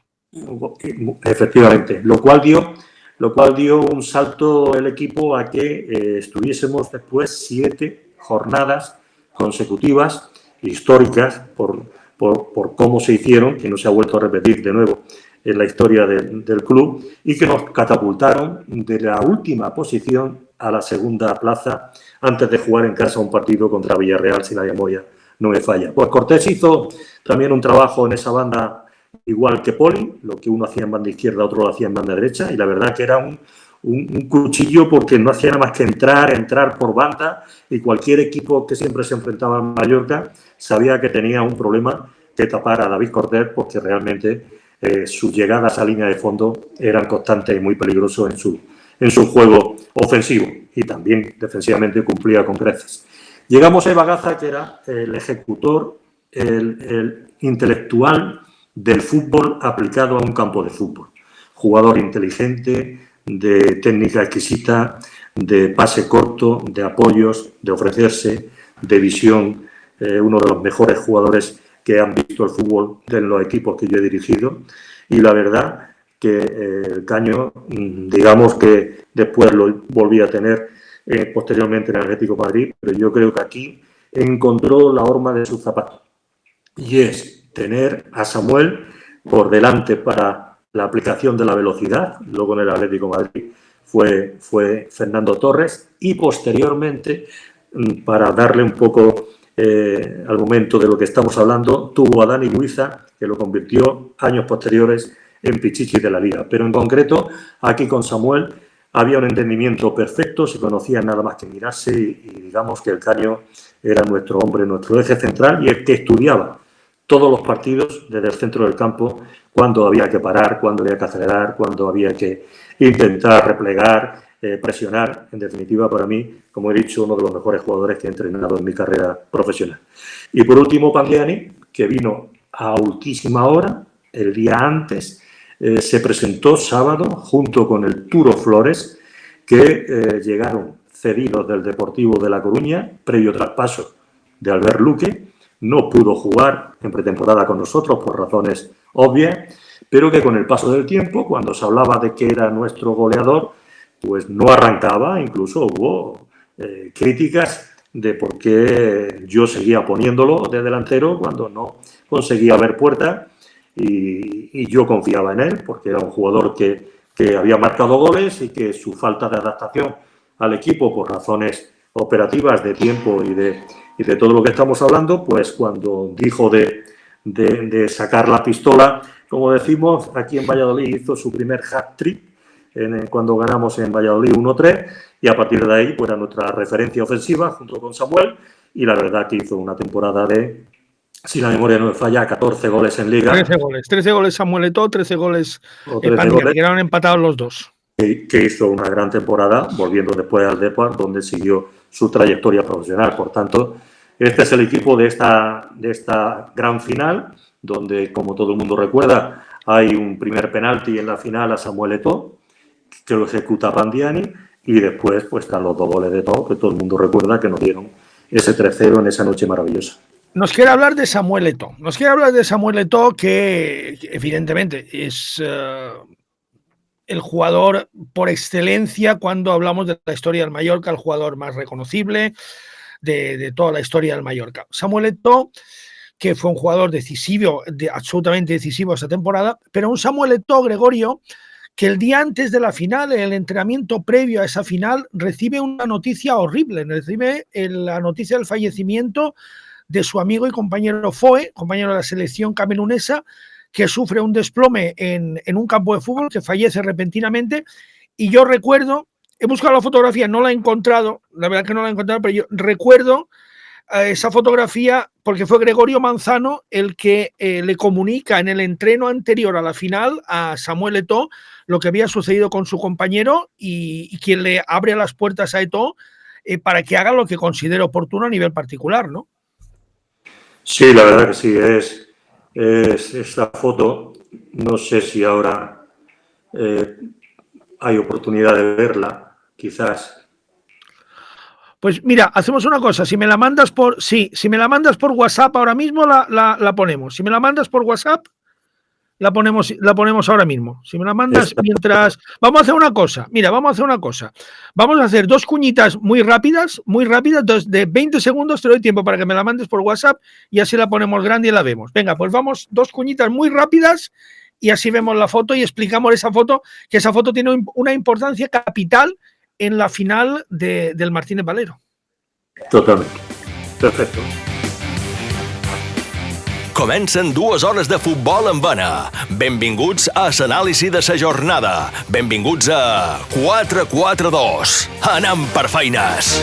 Efectivamente, lo cual dio un salto el equipo a que estuviésemos después 7 jornadas consecutivas históricas por cómo se hicieron, que no se ha vuelto a repetir de nuevo en la historia del club, y que nos catapultaron de la última posición a la segunda plaza antes de jugar en casa un partido contra Villarreal, si la memoria no me falla. Pues Cortés hizo también un trabajo en esa banda igual que Poli, lo que uno hacía en banda izquierda, otro lo hacía en banda derecha, y la verdad que era un cuchillo porque no hacía nada más que entrar por banda, y cualquier equipo que siempre se enfrentaba a Mallorca sabía que tenía un problema que tapar a David Cortés, porque realmente sus llegadas a línea de fondo eran constantes y muy peligrosos en su juego ofensivo, y también defensivamente cumplía con creces. Llegamos a Eva Gaza, que era el ejecutor, el intelectual del fútbol aplicado a un campo de fútbol. Jugador inteligente, de técnica exquisita, de pase corto, de apoyos, de ofrecerse, de visión, uno de los mejores jugadores que han visto el fútbol de los equipos que yo he dirigido, y la verdad que el Caño, digamos que después lo volví a tener posteriormente en el Atlético de Madrid, pero yo creo que aquí encontró la horma de su zapato, y es tener a Samuel por delante para la aplicación de la velocidad. Luego en el Atlético de Madrid fue Fernando Torres, y posteriormente, para darle un poco al momento de lo que estamos hablando, tuvo a Dani Luiza, que lo convirtió años posteriores en Pichichi de la Liga. Pero en concreto, aquí con Samuel había un entendimiento perfecto, se conocían nada más que mirarse, y digamos que el Caño era nuestro hombre, nuestro eje central, y el que estudiaba todos los partidos desde el centro del campo, cuando había que parar, cuando había que acelerar, cuando había que intentar replegar, presionar. En definitiva, para mí, como he dicho, uno de los mejores jugadores que he entrenado en mi carrera profesional. Y por último, Pandiani, que vino a ultísima hora, el día antes, se presentó sábado junto con el Turo Flores, que llegaron cedidos del Deportivo de La Coruña, previo traspaso de Albert Luque. No pudo jugar en pretemporada con nosotros por razones obvias, pero que con el paso del tiempo, cuando se hablaba de que era nuestro goleador, pues no arrancaba. Incluso hubo críticas de por qué yo seguía poniéndolo de delantero cuando no conseguía ver puerta, y yo confiaba en él porque era un jugador que había marcado goles, y que su falta de adaptación al equipo por razones operativas de tiempo y de todo lo que estamos hablando, pues cuando dijo de sacar la pistola, como decimos, aquí en Valladolid hizo su primer hat-trick cuando ganamos en Valladolid 1-3, y a partir de ahí pues era nuestra referencia ofensiva junto con Samuel, y la verdad que hizo una temporada de, si la memoria no me falla, 14 goles en Liga. 13 goles Samuel Eto'o, 13 goles Pandiani, que eran empatados los dos. Que hizo una gran temporada, volviendo después al Depor, donde siguió su trayectoria profesional. Por tanto, este es el equipo de esta gran final, donde, como todo el mundo recuerda, hay un primer penalti en la final a Samuel Eto'o, que lo ejecuta Pandiani, y después pues están los 2 goles de Eto'o, que todo el mundo recuerda que nos dieron ese 3-0 en esa noche maravillosa. Nos quiere hablar de Samuel Eto'o, que evidentemente es el jugador por excelencia cuando hablamos de la historia del Mallorca, el jugador más reconocible de toda la historia del Mallorca. Samuel Eto'o, que fue un jugador decisivo, absolutamente decisivo esa temporada, pero un Samuel Eto'o, Gregorio, que el día antes de la final, en el entrenamiento previo a esa final, recibe una noticia horrible, recibe la noticia del fallecimiento de su amigo y compañero Foe, compañero de la selección camerunesa, que sufre un desplome en un campo de fútbol, que fallece repentinamente. Y yo recuerdo, he buscado la fotografía, no la he encontrado, la verdad que no la he encontrado, pero yo recuerdo esa fotografía porque fue Gregorio Manzano el que le comunica en el entreno anterior a la final a Samuel Eto'o lo que había sucedido con su compañero y quien le abre las puertas a Eto'o para que haga lo que considere oportuno a nivel particular, ¿no? Sí, la verdad que sí, es esta foto, no sé si ahora hay oportunidad de verla, quizás. Pues mira, hacemos una cosa, si me la mandas por WhatsApp ahora mismo la ponemos. Si me la mandas por WhatsApp, la ponemos ahora mismo. Si me la mandas mientras... Vamos a hacer una cosa, Vamos a hacer 2 cuñitas muy rápidas, de 20 segundos, te doy tiempo para que me la mandes por WhatsApp y así la ponemos grande y la vemos. Venga, pues vamos, 2 cuñitas muy rápidas y así vemos la foto y explicamos esa foto, que esa foto tiene una importancia capital en la final del Martínez Valero. Totalmente. Perfecto. Comencen 2 hores de futbol en vena. Benvinguts a l'anàlisi de la jornada. Benvinguts a 4-4-2. Anem per feines.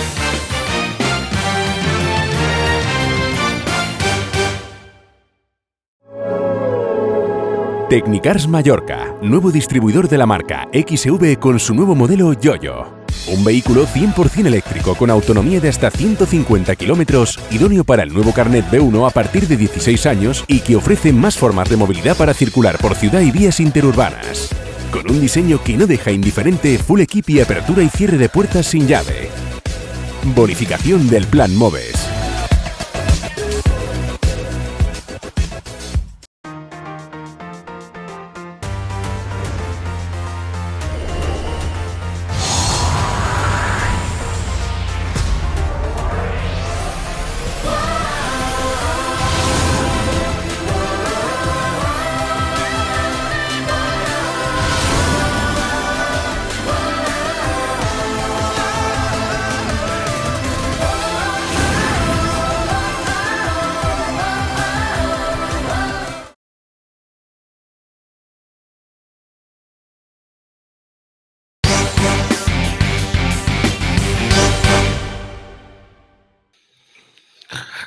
Tecnicars Mallorca, nuevo distribuidor de la marca XV con su nuevo modelo Yoyo. Un vehículo 100% eléctrico con autonomía de hasta 150 kilómetros, idóneo para el nuevo carnet B1 a partir de 16 años y que ofrece más formas de movilidad para circular por ciudad y vías interurbanas. Con un diseño que no deja indiferente, full equip y apertura y cierre de puertas sin llave. Bonificación del Plan Moves.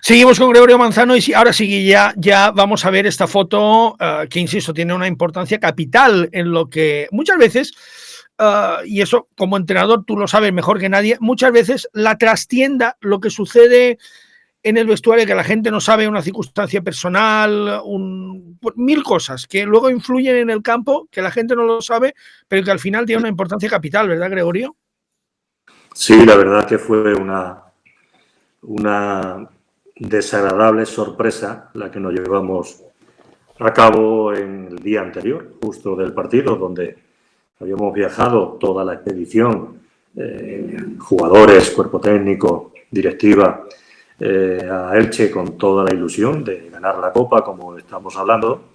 Seguimos con Gregorio Manzano y ahora sí ya vamos a ver esta foto que, insisto, tiene una importancia capital en lo que muchas veces, y eso como entrenador tú lo sabes mejor que nadie, muchas veces la trastienda lo que sucede en el vestuario, que la gente no sabe, una circunstancia personal, mil cosas que luego influyen en el campo, que la gente no lo sabe, pero que al final tiene una importancia capital, ¿verdad, Gregorio? Sí, la verdad que fue una desagradable sorpresa la que nos llevamos a cabo en el día anterior, justo del partido, donde habíamos viajado toda la expedición, jugadores, cuerpo técnico, directiva, a Elche con toda la ilusión de ganar la Copa, como estamos hablando,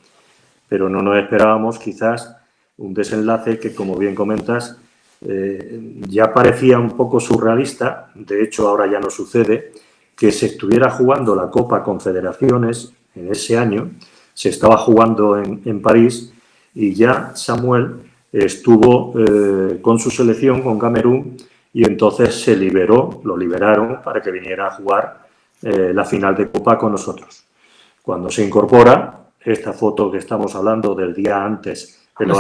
pero no nos esperábamos quizás un desenlace que, como bien comentas, ya parecía un poco surrealista. De hecho, ahora ya no sucede, que se estuviera jugando la Copa Confederaciones en ese año, se estaba jugando en París y ya Samuel estuvo con su selección, con Camerún, y entonces lo liberaron para que viniera a jugar la final de Copa con nosotros. Cuando se incorpora, esta foto que estamos hablando del día antes... La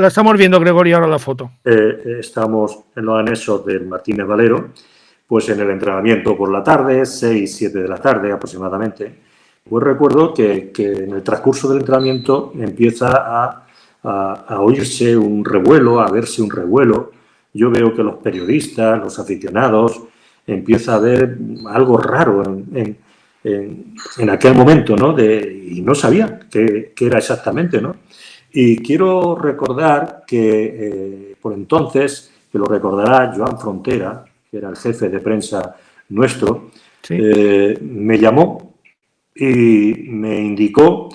estamos viendo, Gregorio, ahora la foto. Estamos en los anexos del Martínez Valero, pues en el entrenamiento por la tarde, 6, 7 de la tarde aproximadamente, pues recuerdo que en el transcurso del entrenamiento empieza a oírse un revuelo, a verse un revuelo. Yo veo que los periodistas, los aficionados, empieza a ver algo raro en aquel momento, ¿no? Y no sabía qué era exactamente, ¿no? Y quiero recordar que por entonces, que lo recordará Joan Frontera, que era el jefe de prensa nuestro, sí, me llamó y me indicó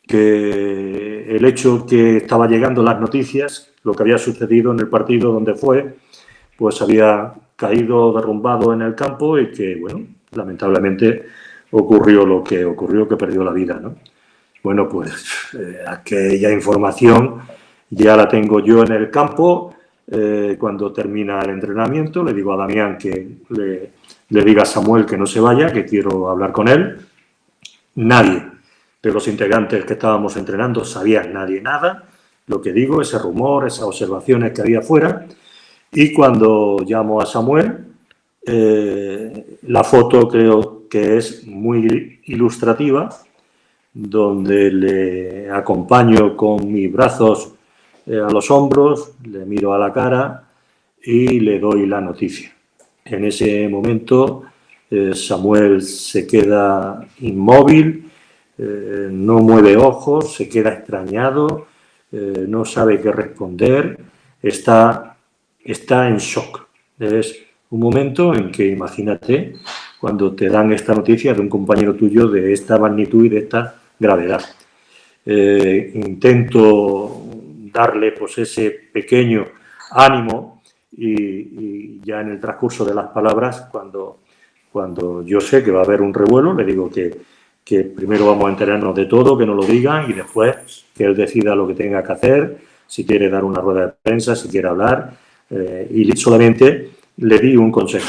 que el hecho que estaba llegando las noticias, lo que había sucedido en el partido donde fue, pues había caído derrumbado en el campo y que, bueno, lamentablemente ocurrió lo que ocurrió, que perdió la vida, ¿no? Bueno, pues aquella información ya la tengo yo en el campo. Cuando termina el entrenamiento, le digo a Damián que le diga a Samuel que no se vaya, que quiero hablar con él. Nadie de los integrantes que estábamos entrenando sabía nadie nada. Lo que digo, ese rumor, esas observaciones que había fuera. Y cuando llamo a Samuel, la foto creo que es muy ilustrativa, donde le acompaño con mis brazos a los hombros, le miro a la cara y le doy la noticia. En ese momento Samuel se queda inmóvil, no mueve ojos, se queda extrañado, no sabe qué responder, está en shock. Es un momento en que, imagínate, cuando te dan esta noticia de un compañero tuyo de esta magnitud y de esta gravedad. Intento darle pues ese pequeño ánimo y ya en el transcurso de las palabras, cuando yo sé que va a haber un revuelo, le digo que primero vamos a enterarnos de todo, que nos lo digan y después que él decida lo que tenga que hacer, si quiere dar una rueda de prensa, si quiere hablar, y solamente le di un consejo.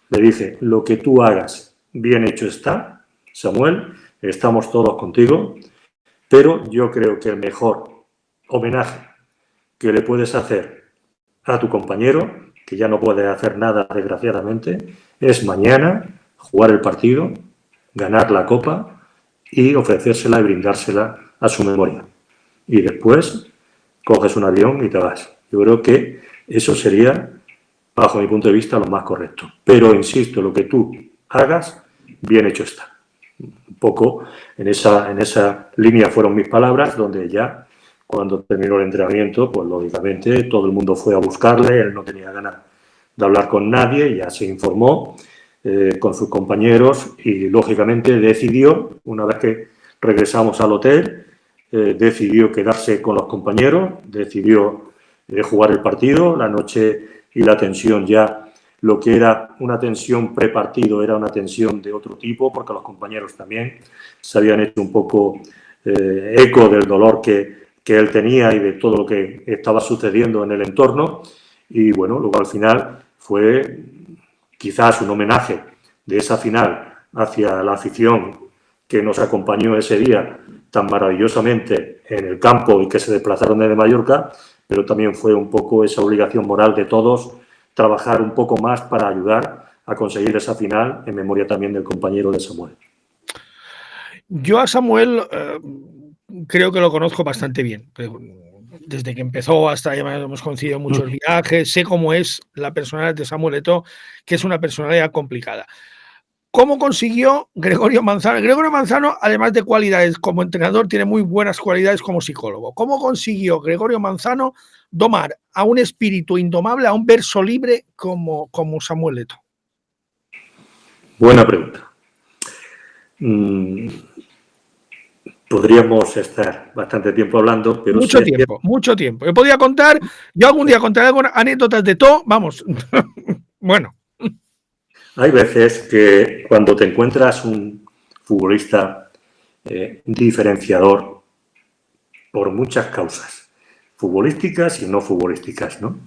Le dije, lo que tú hagas, bien hecho está, Samuel, estamos todos contigo, pero yo creo que el mejor homenaje que le puedes hacer a tu compañero, que ya no puede hacer nada desgraciadamente, es mañana jugar el partido, ganar la copa y ofrecérsela y brindársela a su memoria. Y después coges un avión y te vas. Yo creo que eso sería, bajo mi punto de vista, lo más correcto. Pero, insisto, lo que tú hagas, bien hecho está. Un poco en esa línea fueron mis palabras, donde ya, cuando terminó el entrenamiento, pues lógicamente todo el mundo fue a buscarle, él no tenía ganas de hablar con nadie, ya se informó con sus compañeros y lógicamente decidió, una vez que regresamos al hotel, decidió quedarse con los compañeros, decidió jugar el partido, la noche y la tensión ya. Lo que era una tensión prepartido era una tensión de otro tipo, porque los compañeros también se habían hecho un poco eco del dolor que él tenía y de todo lo que estaba sucediendo en el entorno. Y bueno, luego al final fue quizás un homenaje de esa final hacia la afición que nos acompañó ese día tan maravillosamente en el campo y que se desplazaron desde Mallorca, pero también fue un poco esa obligación moral de todos trabajar un poco más para ayudar a conseguir esa final en memoria también del compañero de Samuel. Yo a Samuel creo que lo conozco bastante bien. Desde que empezó hasta ya hemos coincidido muchos viajes, sé cómo es la personalidad de Samuel Eto'o, que es una personalidad complicada. ¿Cómo consiguió Gregorio Manzano? Gregorio Manzano, además de cualidades como entrenador, tiene muy buenas cualidades como psicólogo. ¿Cómo consiguió Gregorio Manzano domar a un espíritu indomable, a un verso libre como Samuel Eto'o? Buena pregunta. Podríamos estar bastante tiempo hablando, pero... Mucho tiempo. Yo podía contar, yo algún día contaré algunas anécdotas de todo, vamos, bueno. Hay veces que cuando te encuentras un futbolista diferenciador por muchas causas, futbolísticas y no futbolísticas, ¿no?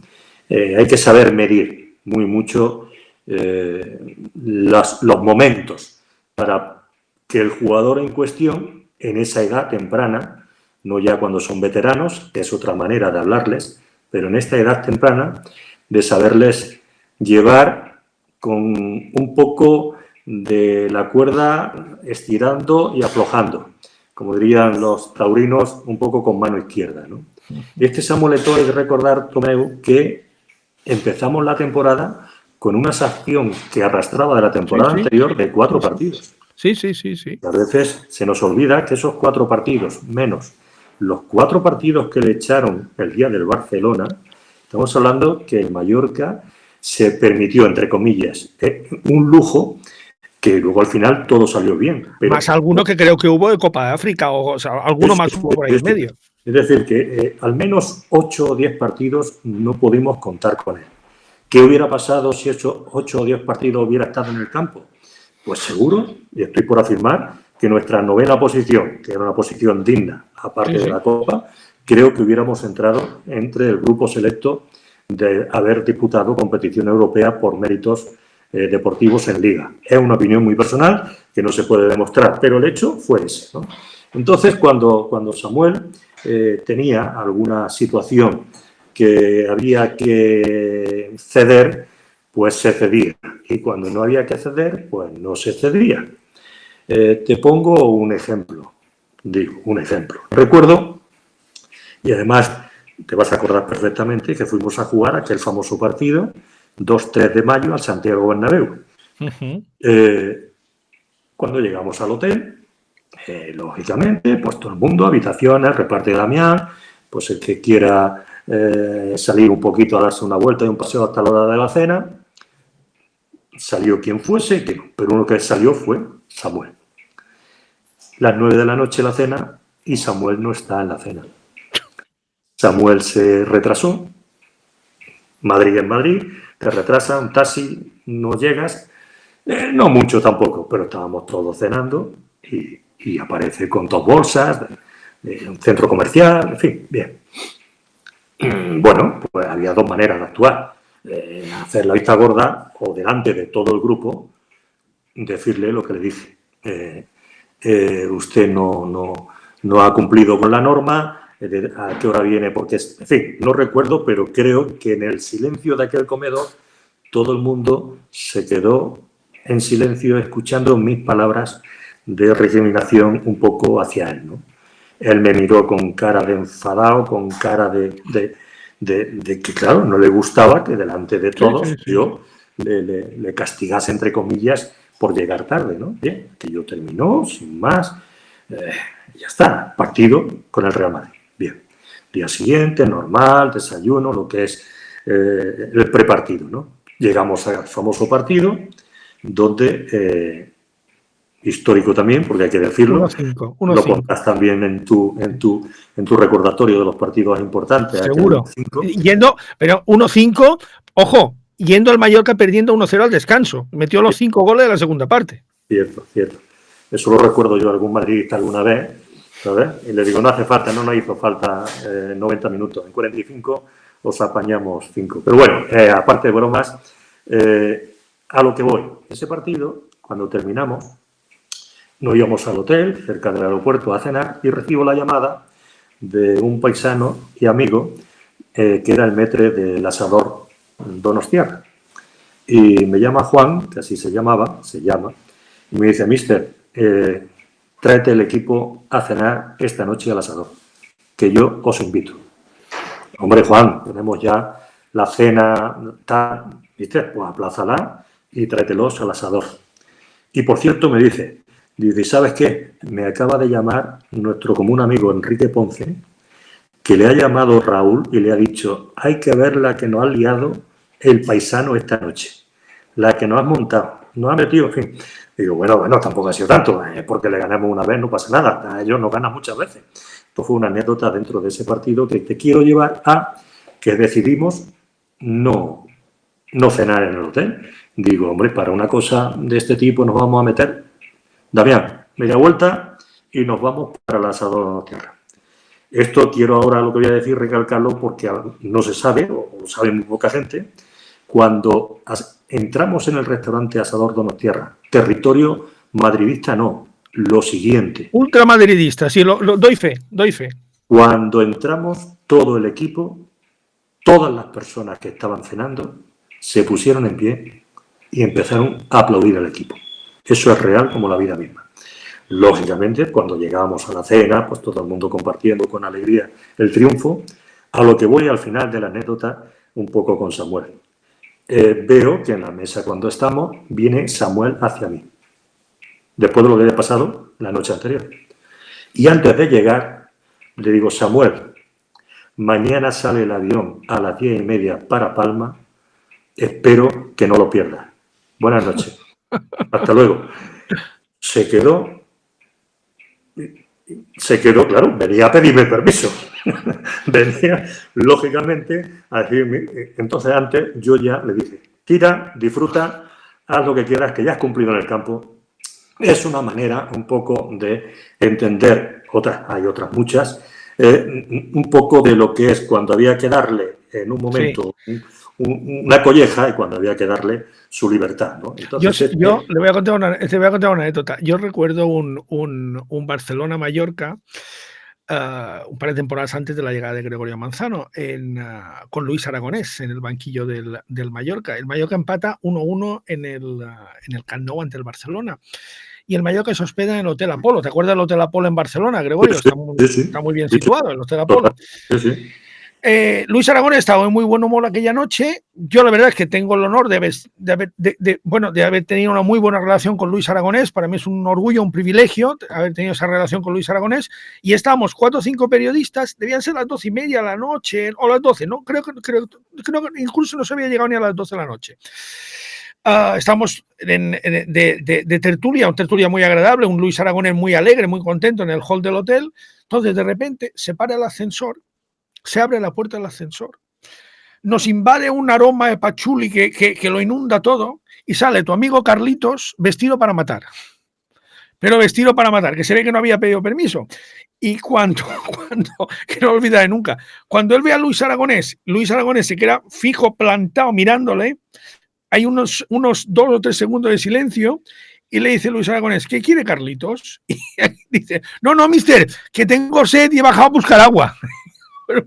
Hay que saber medir mucho los momentos para que el jugador en cuestión, en esa edad temprana, no ya cuando son veteranos, que es otra manera de hablarles, pero en esta edad temprana, de saberles llevar con un poco de la cuerda estirando y aflojando, como dirían los taurinos, un poco con mano izquierda, ¿no? Y es que Samuel Eto'o, hay que recordar, Tomeu, que empezamos la temporada con una sanción que arrastraba de la temporada anterior de 4 partidos. Sí. Y a veces se nos olvida que esos 4 partidos, menos los 4 partidos que le echaron el día del Barcelona, estamos hablando que el Mallorca se permitió, entre comillas, un lujo que luego al final todo salió bien. Pero más alguno que creo que hubo de Copa de África, o sea, alguno más hubo por ahí en medio. Es decir, que al menos 8 o 10 partidos no pudimos contar con él. ¿Qué hubiera pasado si 8 o 10 partidos hubiera estado en el campo? Pues seguro, y estoy por afirmar, que nuestra 9ª posición, que era una posición digna, aparte de la Copa, creo que hubiéramos entrado entre el grupo selecto de haber disputado competición europea por méritos deportivos en Liga. Es una opinión muy personal que no se puede demostrar, pero el hecho fue ese, ¿no? Entonces, cuando Samuel tenía alguna situación que había que ceder, pues se cedía. Y cuando no había que ceder, pues no se cedía. Te pongo un ejemplo. Digo, un ejemplo. Recuerdo, y además te vas a acordar perfectamente, que fuimos a jugar aquel famoso partido 2-3 de mayo al Santiago Bernabéu. Cuando llegamos al hotel, lógicamente, pues todo el mundo, habitaciones, reparte Damián, pues el que quiera salir un poquito a darse una vuelta y un paseo hasta la hora de la cena, salió quien fuese, pero uno que salió fue Samuel. Las 9 de la noche la cena y Samuel no está en la cena. Samuel se retrasó. Madrid es Madrid, te retrasa, un taxi, no llegas, no mucho tampoco, pero estábamos todos cenando y aparece con 2 bolsas de un centro comercial, en fin, bien. Bueno, pues había 2 maneras de actuar. Hacer la vista gorda o delante de todo el grupo decirle lo que le dije. Usted no ha cumplido con la norma, a qué hora viene, porque, en fin, no recuerdo, pero creo que en el silencio de aquel comedor todo el mundo se quedó en silencio escuchando mis palabras de recriminación un poco hacia él, ¿no? Él me miró con cara de enfadado, con cara de que, claro, no le gustaba que delante de todos yo le castigase, entre comillas, por llegar tarde, ¿no? Bien, que yo terminó, sin más, ya está, partido con el Real Madrid. Bien, día siguiente, normal, desayuno, lo que es el prepartido, ¿no? Llegamos al famoso partido, donde, histórico también, porque hay que decirlo, 1-5. Lo pondrás también en tu recordatorio de los partidos importantes. Seguro. Pero 1-5, ojo, yendo al Mallorca perdiendo 1-0 al descanso. Metió los 5 goles de la segunda parte. Cierto. Eso lo recuerdo yo a algún madridista alguna vez, ¿sabes? Y le digo, no hace falta, no hizo falta 90 minutos. En 45 os apañamos 5. Pero bueno, aparte de bromas, a lo que voy. Ese partido, cuando terminamos, nos íbamos al hotel, cerca del aeropuerto, a cenar, y recibo la llamada de un paisano y amigo que era el maître del asador Donostiarra. Y me llama Juan, que así se llama, y me dice, mister, tráete el equipo a cenar esta noche al asador, que yo os invito. Hombre, Juan, tenemos ya la cena, ¿viste? Pues aplázala y tráetelos al asador. Y por cierto me dice, ¿sabes qué? Me acaba de llamar nuestro común amigo Enrique Ponce, que le ha llamado Raúl y le ha dicho, hay que ver la que nos ha liado el paisano esta noche, la que nos has montado, nos ha metido, en fin. Digo, bueno, tampoco ha sido tanto, porque le ganamos una vez, no pasa nada, a ellos nos ganan muchas veces. Esto fue una anécdota dentro de ese partido que te quiero llevar a que decidimos no cenar en el hotel. Digo, hombre, para una cosa de este tipo nos vamos a meter, Damián, media vuelta y nos vamos para el asador Donostiarra. Esto quiero ahora, lo que voy a decir, recalcarlo porque no se sabe, o lo sabe muy poca gente. Cuando entramos en el restaurante Asador Donostiarra, territorio madridista no, lo siguiente. Ultramadridista, sí, lo doy fe. Cuando entramos, todo el equipo, todas las personas que estaban cenando, se pusieron en pie y empezaron a aplaudir al equipo. Eso es real como la vida misma. Lógicamente, cuando llegábamos a la cena, pues todo el mundo compartiendo con alegría el triunfo. A lo que voy al final de la anécdota, un poco con Samuel. Veo que en la mesa cuando estamos, viene Samuel hacia mí. Después de lo que había pasado la noche anterior. Y antes de llegar, le digo, Samuel, mañana sale el avión a las 10:30 para Palma. Espero que no lo pierdas. Buenas noches. Hasta luego. Se quedó, claro, venía a pedirme permiso. Venía, lógicamente, a decirme. Entonces, antes, yo ya le dije, tira, disfruta, haz lo que quieras, que ya has cumplido en el campo. Es una manera un poco de entender, hay otras muchas, un poco de lo que es cuando había que darle en un momento una colleja y cuando había que darle su libertad, ¿no? Entonces, yo le voy a contar una anécdota. Yo recuerdo un Barcelona-Mallorca, un par de temporadas antes de la llegada de Gregorio Manzano, con Luis Aragonés en el banquillo del Mallorca. El Mallorca empata 1-1 en el Camp Nou ante el Barcelona. Y el Mallorca se hospeda en el Hotel Apolo. ¿Te acuerdas del Hotel Apolo en Barcelona, Gregorio? Está muy bien situado el Hotel Apolo. Sí. Luis Aragonés estaba en muy buen humor aquella noche. Yo la verdad es que tengo el honor de haber tenido una muy buena relación con Luis Aragonés. Para mí es un orgullo, un privilegio haber tenido esa relación con Luis Aragonés. Y estábamos 4 o 5 periodistas, debían ser las 12:30 de la noche, o las 12, ¿no? Creo que incluso no se había llegado ni a las 12 de la noche. Estamos de tertulia, una tertulia muy agradable, un Luis Aragonés muy alegre, muy contento en el hall del hotel. Entonces, de repente, se para el ascensor, se abre la puerta del ascensor, nos invade un aroma de pachuli que lo inunda todo y sale tu amigo Carlitos vestido para matar. Pero vestido para matar, que se ve que no había pedido permiso. Y cuando que no olvidaré nunca, cuando él ve a Luis Aragonés se queda fijo, plantado, mirándole. Hay unos 2 o 3 segundos de silencio y le dice Luis Aragonés, ¿qué quiere Carlitos? Y dice, no, mister, que tengo sed y he bajado a buscar agua.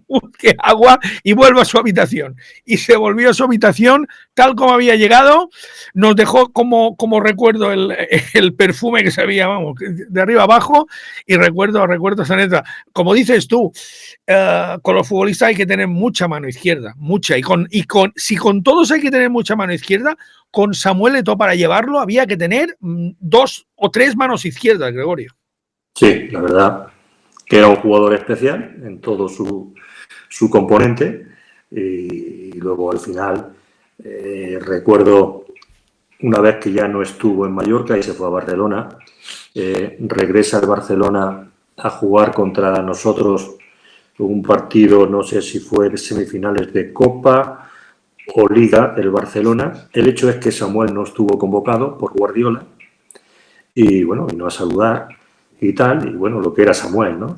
Busque agua y vuelva a su habitación. Y se volvió a su habitación tal como había llegado. Nos dejó como recuerdo el perfume que se había, vamos, de arriba abajo. Y recuerdo esa anécdota. Como dices tú, con los futbolistas hay que tener mucha mano izquierda, mucha. Si con todos hay que tener mucha mano izquierda, con Samuel Eto'o para llevarlo había que tener 2 o 3 manos izquierdas, Gregorio. Sí, la verdad que era un jugador especial en todo su componente y luego al final recuerdo una vez que ya no estuvo en Mallorca y se fue a Barcelona, regresa al Barcelona a jugar contra nosotros un partido, no sé si fue en semifinales de Copa o Liga del Barcelona. El hecho es que Samuel no estuvo convocado por Guardiola y bueno, vino a saludar y tal, y bueno, lo que era Samuel, ¿no?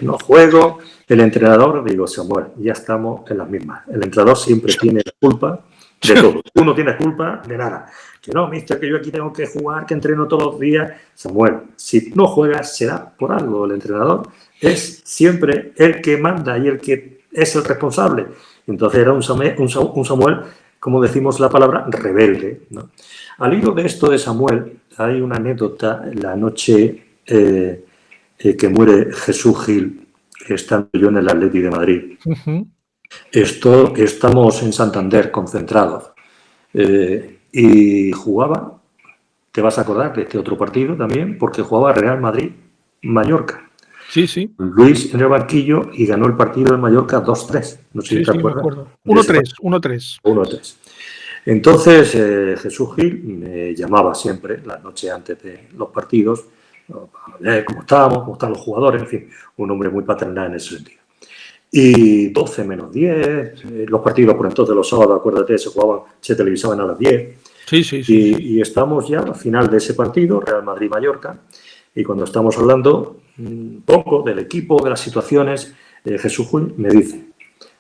No juego, el entrenador, digo, Samuel, ya estamos en las mismas. El entrenador siempre tiene la culpa de todo. Tú no tienes culpa de nada. Que no, mister, que yo aquí tengo que jugar, que entreno todos los días. Samuel, si no juegas, será por algo. El entrenador es siempre el que manda y el que es el responsable. Entonces era un Samuel, como decimos la palabra, rebelde, ¿no? Al hilo de esto de Samuel, hay una anécdota, la noche que muere Jesús Gil, estando yo en el Atleti de Madrid. Uh-huh. Estamos en Santander concentrados y jugaba, te vas a acordar de este otro partido también, porque jugaba Real Madrid-Mallorca. Sí. Luis en el banquillo y ganó el partido de Mallorca 2-3. No sé si te acuerdas. Me acuerdo. 1-3. 1-3. Entonces Jesús Gil me llamaba siempre, la noche antes de los partidos, cómo estábamos, cómo están los jugadores, en fin, un hombre muy paternal en ese sentido. Y 12 menos 10, los partidos por entonces los sábados, acuérdate, se televisaban a las 10. Sí. Y estamos ya al final de ese partido, Real Madrid-Mallorca, y cuando estamos hablando un poco del equipo, de las situaciones, Jesús Gil me dice,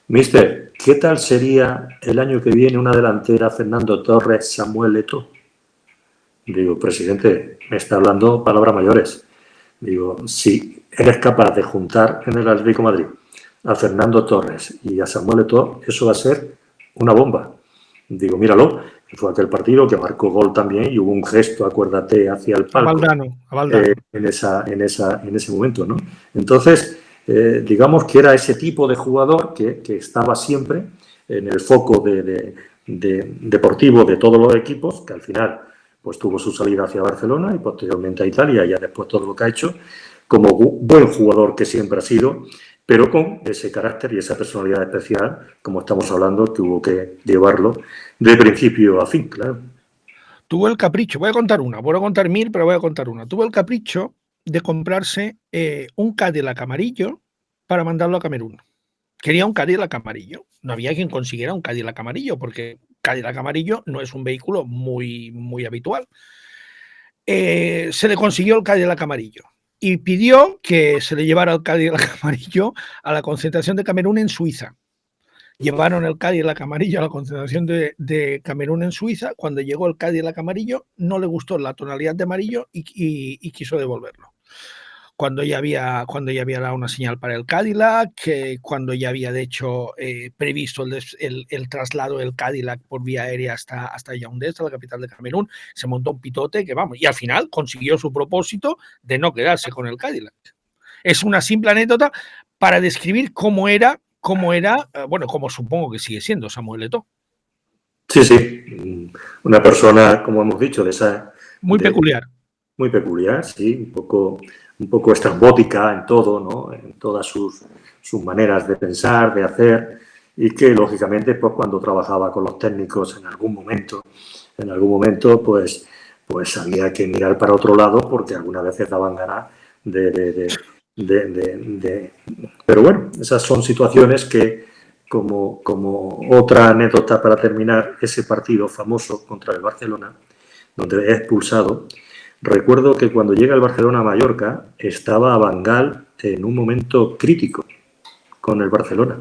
mister, ¿qué tal sería el año que viene una delantera Fernando Torres, Samuel Eto'o? Digo, presidente, me está hablando palabras mayores. Digo, si eres capaz de juntar en el Atlético de Madrid a Fernando Torres y a Samuel Eto'o, eso va a ser una bomba. Digo, míralo, fue aquel partido que marcó gol también y hubo un gesto, acuérdate, hacia el palco. A Valdano. En ese momento, ¿no? Entonces, digamos que era ese tipo de jugador que estaba siempre en el foco deportivo de todos los equipos, que al final pues tuvo su salida hacia Barcelona y posteriormente a Italia, y ya después todo lo que ha hecho, como buen jugador que siempre ha sido, pero con ese carácter y esa personalidad especial, como estamos hablando, que hubo que llevarlo de principio a fin, claro. Tuvo el capricho, voy a contar 1000, pero voy a contar una. Tuvo el capricho de comprarse un Cadillac amarillo para mandarlo a Camerún. Quería un Cadillac amarillo. No había quien consiguiera un Cadillac amarillo, porque Cadillac amarillo no es un vehículo muy, muy habitual. Se le consiguió el Cadillac amarillo y pidió que se le llevara el Cadillac amarillo a la concentración de Camerún en Suiza. Llevaron el Cadillac amarillo a la concentración de Camerún en Suiza. Cuando llegó el Cadillac amarillo, no le gustó la tonalidad de amarillo y quiso devolverlo. Cuando ya había dado una señal para el Cadillac, cuando ya había de hecho previsto el traslado del Cadillac por vía aérea hasta Yaoundé, hasta la capital de Camerún, se montó un pitote que vamos, y al final consiguió su propósito de no quedarse con el Cadillac. Es una simple anécdota para describir cómo era, bueno, como supongo que sigue siendo Samuel Eto'o. Sí, una persona, como hemos dicho, muy peculiar. Muy peculiar, sí, un poco estrambótica en todo, ¿no? En todas sus maneras de pensar, de hacer, y que lógicamente pues cuando trabajaba con los técnicos en algún momento pues había que mirar para otro lado porque algunas veces daban ganas pero bueno, esas son situaciones que como otra anécdota para terminar, ese partido famoso contra el Barcelona, donde es expulsado. Recuerdo que cuando llega el Barcelona a Mallorca, estaba Van Gaal en un momento crítico con el Barcelona.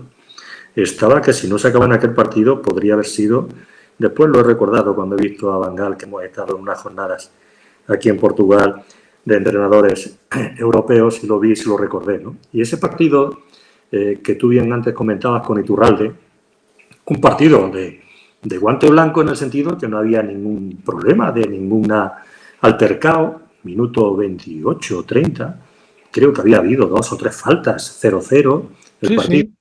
Estaba que si no se acaba en aquel partido podría haber sido, después lo he recordado cuando he visto a Van Gaal, que hemos estado en unas jornadas aquí en Portugal de entrenadores europeos, y lo vi y se lo recordé, ¿no? Y ese partido que tú bien antes comentabas con Iturralde, un partido de guante blanco en el sentido que no había ningún problema, de ninguna altercado, minuto 28 o 30, creo que había habido 2 o 3 faltas, 0-0 el partido. Sí.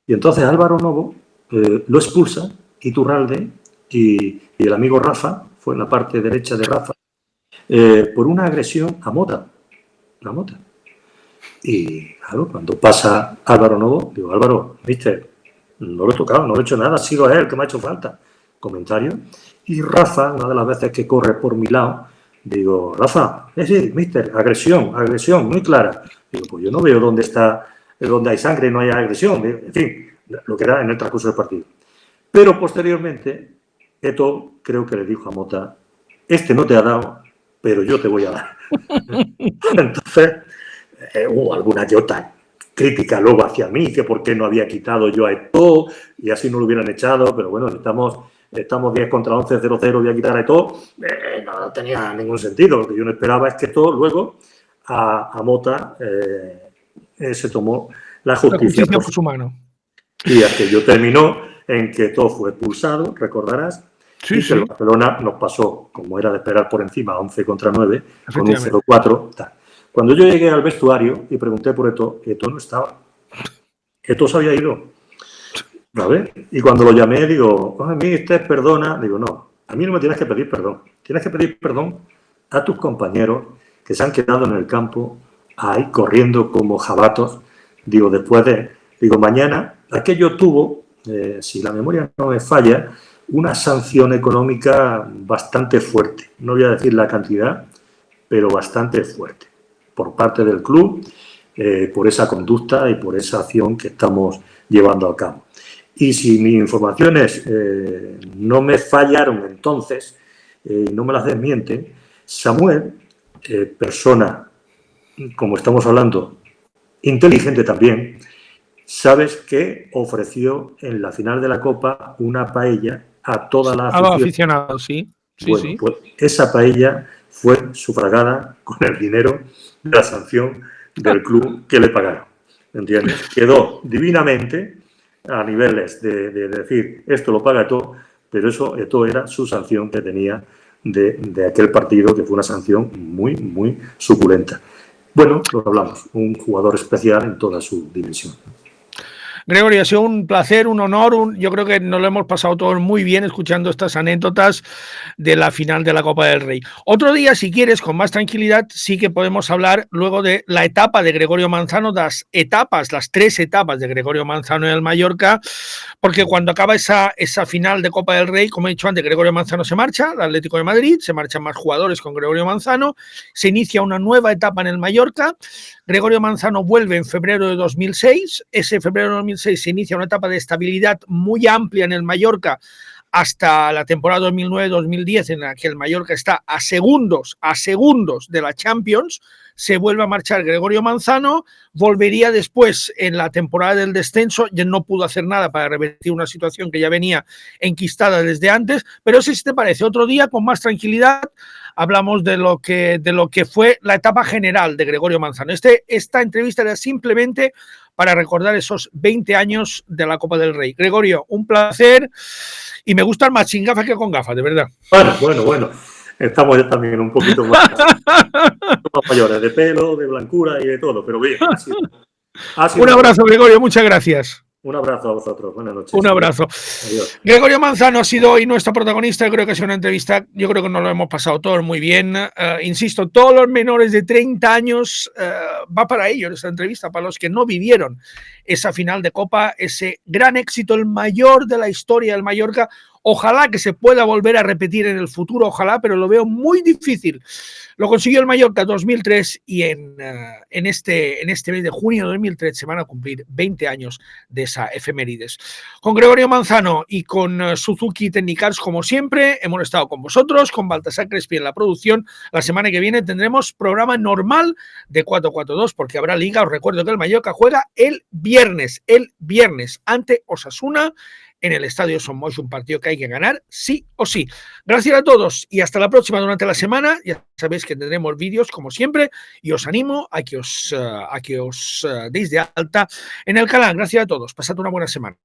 Y entonces Álvaro Novo lo expulsa, Iturralde y el amigo Rafa, fue en la parte derecha de Rafa, por una agresión a Mota. Y claro, cuando pasa Álvaro Novo, digo, Álvaro, mister, no lo he tocado, no le he hecho nada, ha sido él que me ha hecho falta. Comentario. Y Rafa, una de las veces que corre por mi lado, digo, Rafa, sí, mister, agresión, muy clara. Digo, pues yo no veo dónde hay sangre, no hay agresión. En fin, lo que era en el transcurso del partido. Pero posteriormente, Eto'o creo que le dijo a Mota, no te ha dado, pero yo te voy a dar. Entonces, hubo alguna que otra crítica luego hacia mí, que por qué no había quitado yo a Eto'o, y así no lo hubieran echado, pero bueno, estamos 10 contra 11, 0-0, voy a quitar a Eto'o, no tenía ningún sentido. Lo que yo no esperaba es que Eto'o luego a Mota se tomó la justicia por su mano. Y aquello terminó en que Eto'o fue expulsado, recordarás, y que el Barcelona nos pasó, como era de esperar, por encima, 11 contra 9, con un 0-4. Tal. Cuando yo llegué al vestuario y pregunté por Eto'o no estaba. Eto'o se había ido. ¿Vale? Y cuando lo llamé, digo, mister, perdona. Digo, no, a mí no me tienes que pedir perdón. Tienes que pedir perdón a tus compañeros que se han quedado en el campo ahí corriendo como jabatos. Digo, mañana, aquello tuvo, si la memoria no me falla, una sanción económica bastante fuerte. No voy a decir la cantidad, pero bastante fuerte por parte del club, por esa conducta y por esa acción que estamos llevando a cabo. Y si mis informaciones no me fallaron entonces, no me las desmienten, Samuel, persona, como estamos hablando, inteligente también, sabes que ofreció en la final de la Copa una paella a toda la afición. A los aficionados, sí. Pues esa paella fue sufragada con el dinero de la sanción del club que le pagaron. ¿Entiendes? Quedó divinamente a niveles de decir, esto lo paga Eto'o, pero eso Eto'o era su sanción que tenía de aquel partido, que fue una sanción muy, muy suculenta. Bueno, lo hablamos, un jugador especial en toda su dimensión. Gregorio, ha sido un placer, un honor, yo creo que nos lo hemos pasado todos muy bien escuchando estas anécdotas de la final de la Copa del Rey. Otro día, si quieres, con más tranquilidad, sí que podemos hablar luego de la etapa de Gregorio Manzano, las 3 etapas de Gregorio Manzano en el Mallorca, porque cuando acaba esa final de Copa del Rey, como he dicho antes, Gregorio Manzano se marcha al Atlético de Madrid, se marchan más jugadores con Gregorio Manzano, se inicia una nueva etapa en el Mallorca. Gregorio Manzano vuelve en febrero de 2006, ese febrero de 2006 se inicia una etapa de estabilidad muy amplia en el Mallorca hasta la temporada 2009-2010, en la que el Mallorca está a segundos de la Champions, se vuelve a marchar Gregorio Manzano, volvería después en la temporada del descenso, ya no pudo hacer nada para revertir una situación que ya venía enquistada desde antes, pero si te parece, otro día con más tranquilidad hablamos de lo que fue la etapa general de Gregorio Manzano. Esta entrevista era simplemente para recordar esos 20 años de la Copa del Rey. Gregorio, un placer, y me gustan más sin gafas que con gafas, de verdad. Bueno. Estamos ya también un poquito más mayores, de pelo, de blancura y de todo, pero bien. Ha sido un abrazo, Gregorio, muchas gracias. Un abrazo a vosotros, buenas noches. Un abrazo. Adiós. Gregorio Manzano ha sido hoy nuestro protagonista. Creo que ha sido una entrevista, yo creo que nos lo hemos pasado todos muy bien. Insisto, todos los menores de 30 años va para ellos esta entrevista, para los que no vivieron esa final de Copa, ese gran éxito, el mayor de la historia del Mallorca. Ojalá que se pueda volver a repetir en el futuro, ojalá, pero lo veo muy difícil. Lo consiguió el Mallorca 2003 y en este mes de junio de 2003 se van a cumplir 20 años de esa efemérides. Con Gregorio Manzano y con Suzuki Technicars, como siempre, hemos estado con vosotros, con Baltasar Crespi en la producción. La semana que viene tendremos programa normal de 4-4-2 porque habrá liga. Os recuerdo que el Mallorca juega el viernes ante Osasuna en el Estadio Son Moix, un partido que hay que ganar sí o sí. Gracias a todos y hasta la próxima durante la semana. Ya sabéis que tendremos vídeos como siempre y os animo a que os deis de alta en el canal. Gracias a todos. Pasad una buena semana.